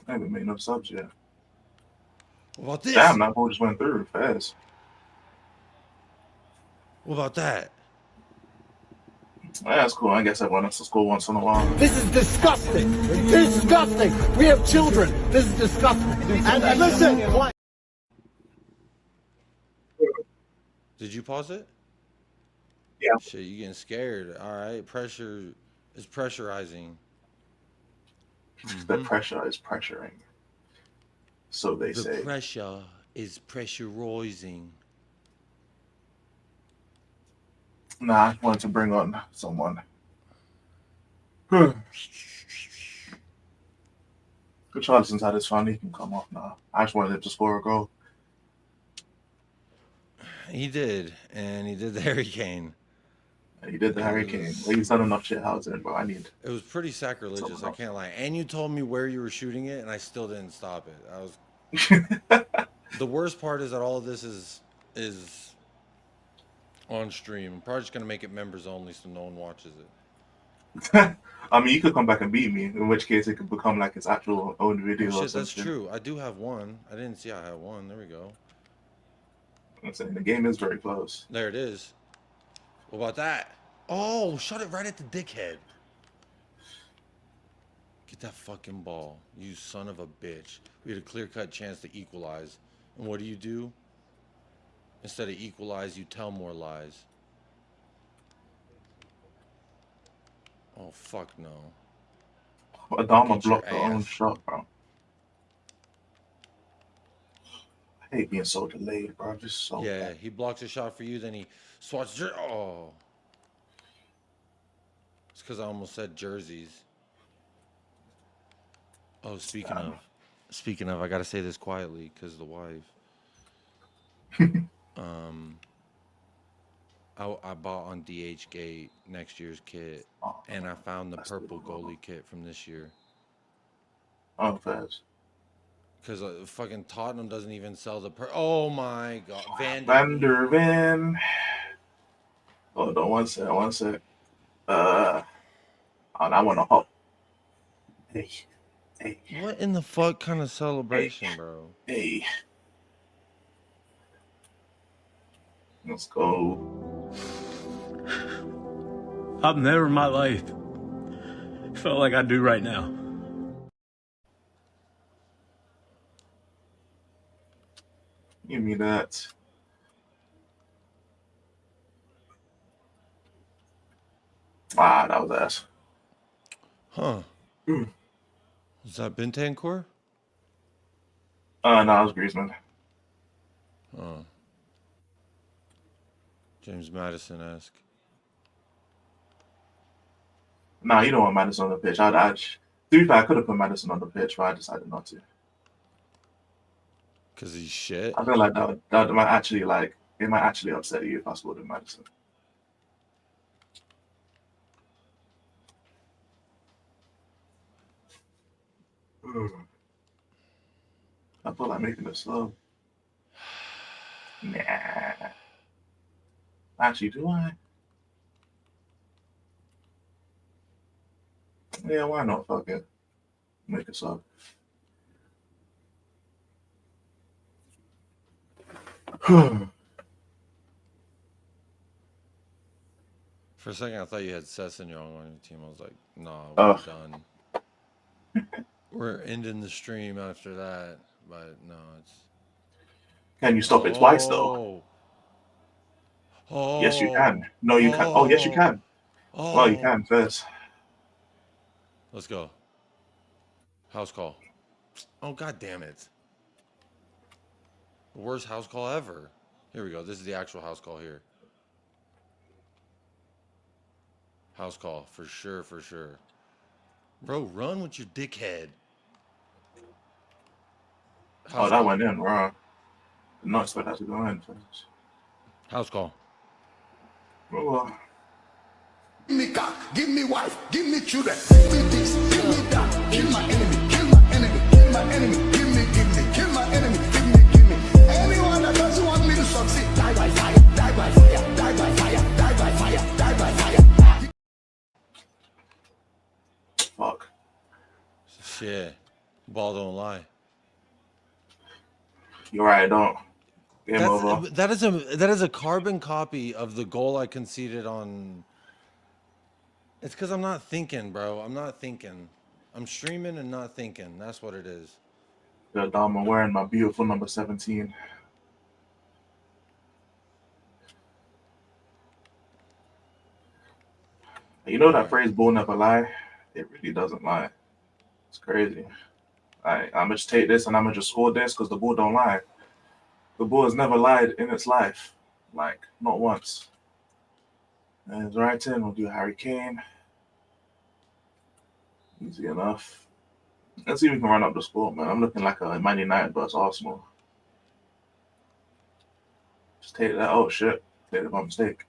I haven't made no subs yet.
What about this?
Damn, that ball just went through fast.
What about that?
That's cool. I guess everyone has to score once in a while.
This is disgusting. Disgusting. We have children. This is disgusting. And listen.
Did you pause it?
Yeah.
Shit, you getting scared. All right. Pressure is pressurizing.
The pressure is pressuring. So they
The
say.
pressure is pressurizing.
Nah, I wanted to bring on someone. Richarlison's had his fun. He can come off now. I just wanted him to score a goal.
He did, and he did the Harry Kane.
He did the Harry Kane. Well, he's done enough shit housing, but I need.
It was pretty sacrilegious. I can't lie. And you told me where you were shooting it, and I still didn't stop it. I was. The worst part is that all of this is on stream. I'm probably just gonna make it members only, so no one watches it.
I mean, you could come back and beat me, in which case it could become like his actual own video.
Oh, shit, that's true. I do have one. I didn't see I had one. There we go.
I'm saying the game is very close.
There it is. What about that? Oh, shot it right at the dickhead. Get that fucking ball, you son of a bitch. We had a clear-cut chance to equalize. And what do? Instead of equalize, you tell more lies. Oh, fuck no.
Adama blocked their own shot, bro. I hate being so delayed, bro. Just so
Yeah, he blocks a shot for you, then he swats. Oh. It's because I almost said jerseys. Oh, speaking of, I gotta say this quietly because the wife. I bought on DHgate next year's kit, and I found the purple goalie kit from this year.
Oh, FAVES.
Because fucking Tottenham doesn't even sell the oh my god, Van
der Ven. Hold on, one sec. I want to hop. Hey.
What in the fuck kind of celebration, bro?
Hey. Let's go.
I've never in my life felt like I do right now.
Give me that. Ah, that was ass.
Huh. Was that Bentancur?
No, it was Griezmann.
Oh. James Madison-esque.
Nah, you don't want Madison on the pitch. To be fair, I could have put Madison on the pitch, but I decided not to.
Because he's shit?
I feel like that might actually, it might actually upset you if I scored in Madison. I feel like making it slow. Nah. Actually, do I? Yeah, why not? Fuck it. Make it slow.
For a second, I thought you had Sessignon on your team. I was like, nah, we're done. We're ending the stream after that, but no, it's...
Can you stop it twice, though?
Oh.
Yes, you can. No, you can't. Oh, yes, you can. Oh, you can first.
Let's go. House call. Oh, god damn it. The worst house call ever. Here we go. This is the actual house call here. House call, for sure, for sure. Bro, run with your dickhead.
House that went in, bro. Did not expect that to go in first.
House call.
Oh,
Give me cock, give me wife, give me children, give me this, give me that, kill my enemy, kill my enemy, kill my enemy, give me, kill my enemy, give me. Anyone that doesn't want me to succeed, die by fire, die by fire, die by fire, die by fire, die by fire.
fuck.
Shit. Ball don't lie.
You're right, I don't. Game over.
That is a carbon copy of the goal I conceded on. It's because I'm not thinking, bro. I'm not thinking. I'm streaming and not thinking. That's what it is.
Yeah, Dom, I'm wearing my beautiful number 17. You know that phrase, bull never lie? It really doesn't lie. It's crazy. I'm gonna just take this and I'm gonna just score this because the ball don't lie. The ball has never lied in its life, like not once. And it's right in. We'll do Harry Kane. Easy enough. Let's see if we can run up the score, man. I'm looking like a Man United versus Arsenal. Just take that. Oh shit! Take it by mistake.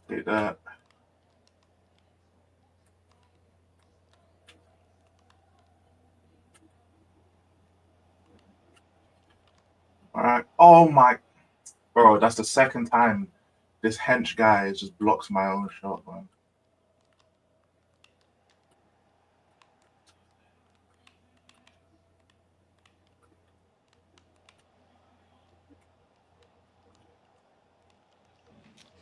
Take that. All right. Oh my, bro, that's the second time this hench guy just blocks my own shot, man.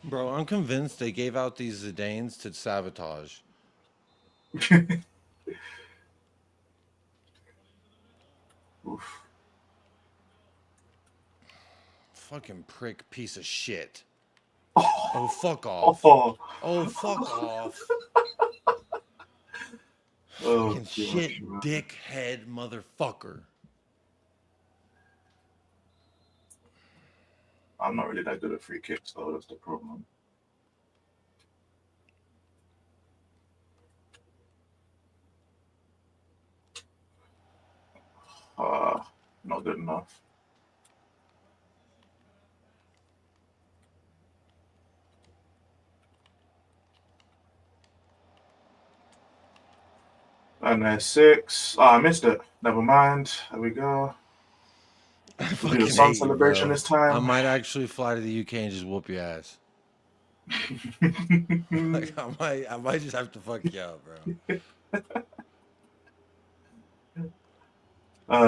Bro, I'm convinced they gave out these Zidanes to sabotage.
Oof.
Fucking prick piece of shit.
Oh,
Oh fuck off.
oh,
Oh fuck off.
oh
Fucking shit
man.
dickhead motherfucker.
I'm not really that good at free kicks, though. That's the problem. Not good enough. And there's 6. Oh, I missed it. Never mind. There we go. We'll do the sun celebration this time.
I might actually fly to the UK and just whoop your ass. Like, I might just have to fuck you up, bro.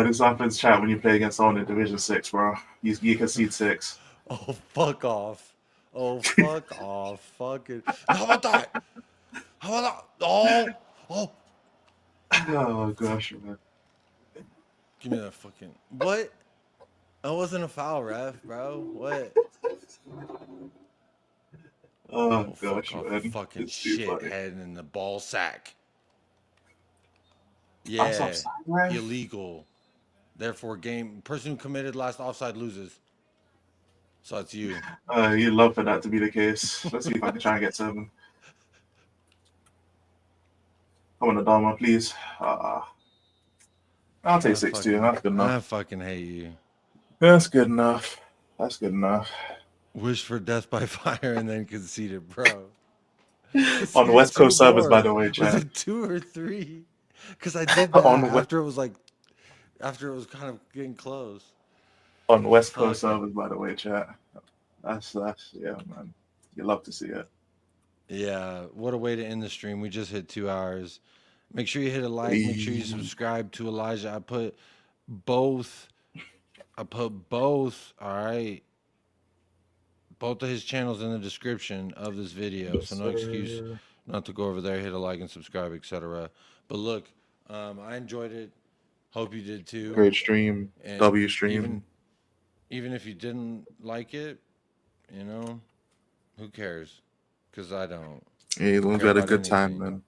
This happens, chat, when you play against someone in Division 6, bro. You concede 6.
Oh, fuck off. Oh, fuck off. Fucking. How about that? How about that? Oh. Oh.
Oh, gosh, man.
Give me that fucking. What? That wasn't a foul, ref, bro. What?
Oh, gosh,
fuck
man.
off, fucking shithead in the ball sack.
That's
Yeah.
offside, ref?
Illegal. Therefore, person who committed last offside loses. So it's you.
You'd love for that to be the case. Let's see if I can try and get 7. Come on, Adama, please. I'll take 6 too. That's good enough.
I fucking hate you.
That's good enough. That's good enough.
Wish for death by fire and then conceded, bro.
On West Coast servers, by the way,
Was
chat.
it 2 or 3? Because I did that after it was kind of getting close.
On West Coast servers, by the way, chat. That's yeah, man. You love to see it.
Yeah, what a way to end the stream. We just hit 2 hours. Make sure you hit a like. Make sure you subscribe to Elijah. I put both. All right. Both of his channels in the description of this video. So no excuse not to go over there, hit a like and subscribe, etc. But look, I enjoyed it. Hope you did too.
Great stream.
And
W stream.
Even if you didn't like it, you know, who cares? Because I don't.
Yeah, we had a good time, man.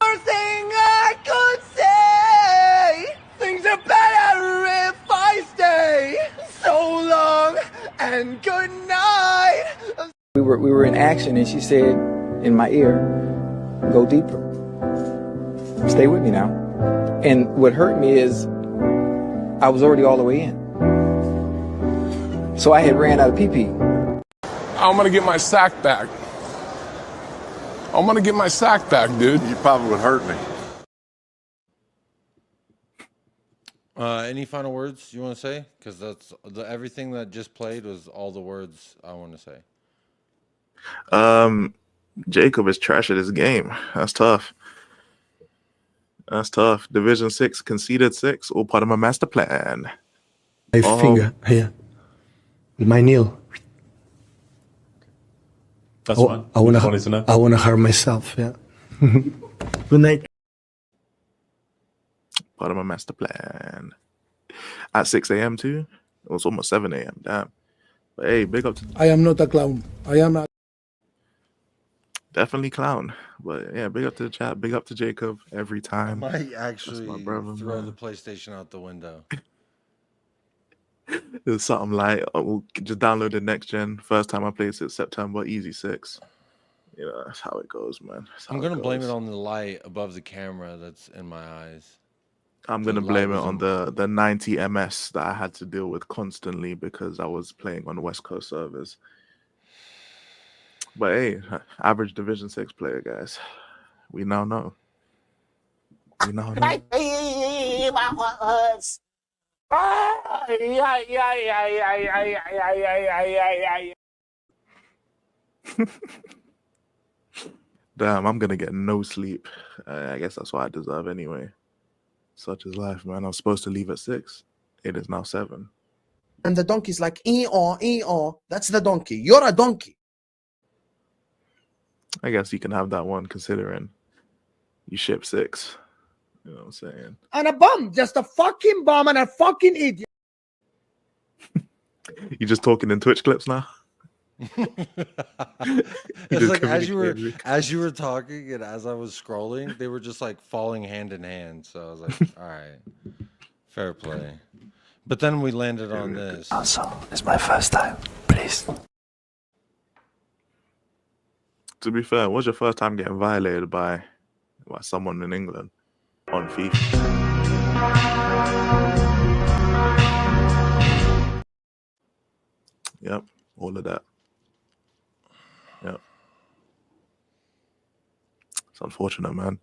First thing I could say, things are better if I stay. So long and good night.
We were in action, and she said in my ear, "Go deeper. Stay with me now." And what hurt me is I was already all the way in. So I had ran out of PP.
I'm gonna get my sack back. I'm gonna get my sack back, dude.
You probably would hurt me.
Any final words you want to say? Because that's everything that just played was all the words I want to say.
Jacob is trash at his game. That's tough. That's tough. Division 6, conceded 6, all part of my master plan.
My finger here. With my nail.
That's fine.
I wanna hurt myself, yeah. Good night.
Part of my master plan. At 6 a.m. too? It was almost 7 a.m. Damn. But hey, big up to
I am not a clown. I am a
Definitely clown. But yeah, big up to the chat. Big up to Jacob every
I
time.
might actually
brother,
throw
man.
the PlayStation out the window.
There's something like, we'll just download the next gen. First time I played it, September, easy 6. You know, that's how it goes, man.
I'm going to blame it on the light above the camera that's in my eyes.
I'm
The
gonna
light
blame it
was
on the 90 ms that I had to deal with constantly because I was playing on West Coast servers. But hey, average Division 6 player, guys. We now know. We now know. Damn, I'm gonna get no sleep. I guess that's what I deserve anyway. Such is life, man. I was supposed to leave at 6. It is now 7.
And the donkey's like, that's the donkey. You're a donkey.
I guess you can have that one considering you ship 6. You know what I'm saying?
And a bum, just a fucking bum and a fucking idiot.
You just talking in Twitch clips now?
It's like as you were talking and as I was scrolling, they were just like falling hand in hand. So I was like, all right, fair play. But then we landed on this.
Also, it's my first time. Please.
To be fair, what's your first time getting violated by someone in England on FIFA? Yep, all of that. Yep. It's unfortunate, man.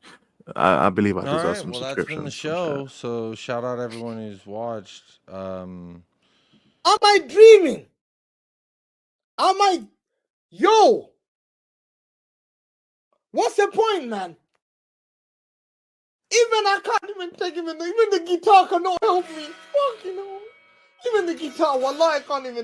I believe I deserve some subscriptions.
That's been the show. So shout out everyone who's watched.
Am I dreaming? Yo! What's the point, man? Even I can't even take even the guitar cannot help me. Fucking hell. Even the guitar, wallah, I can't even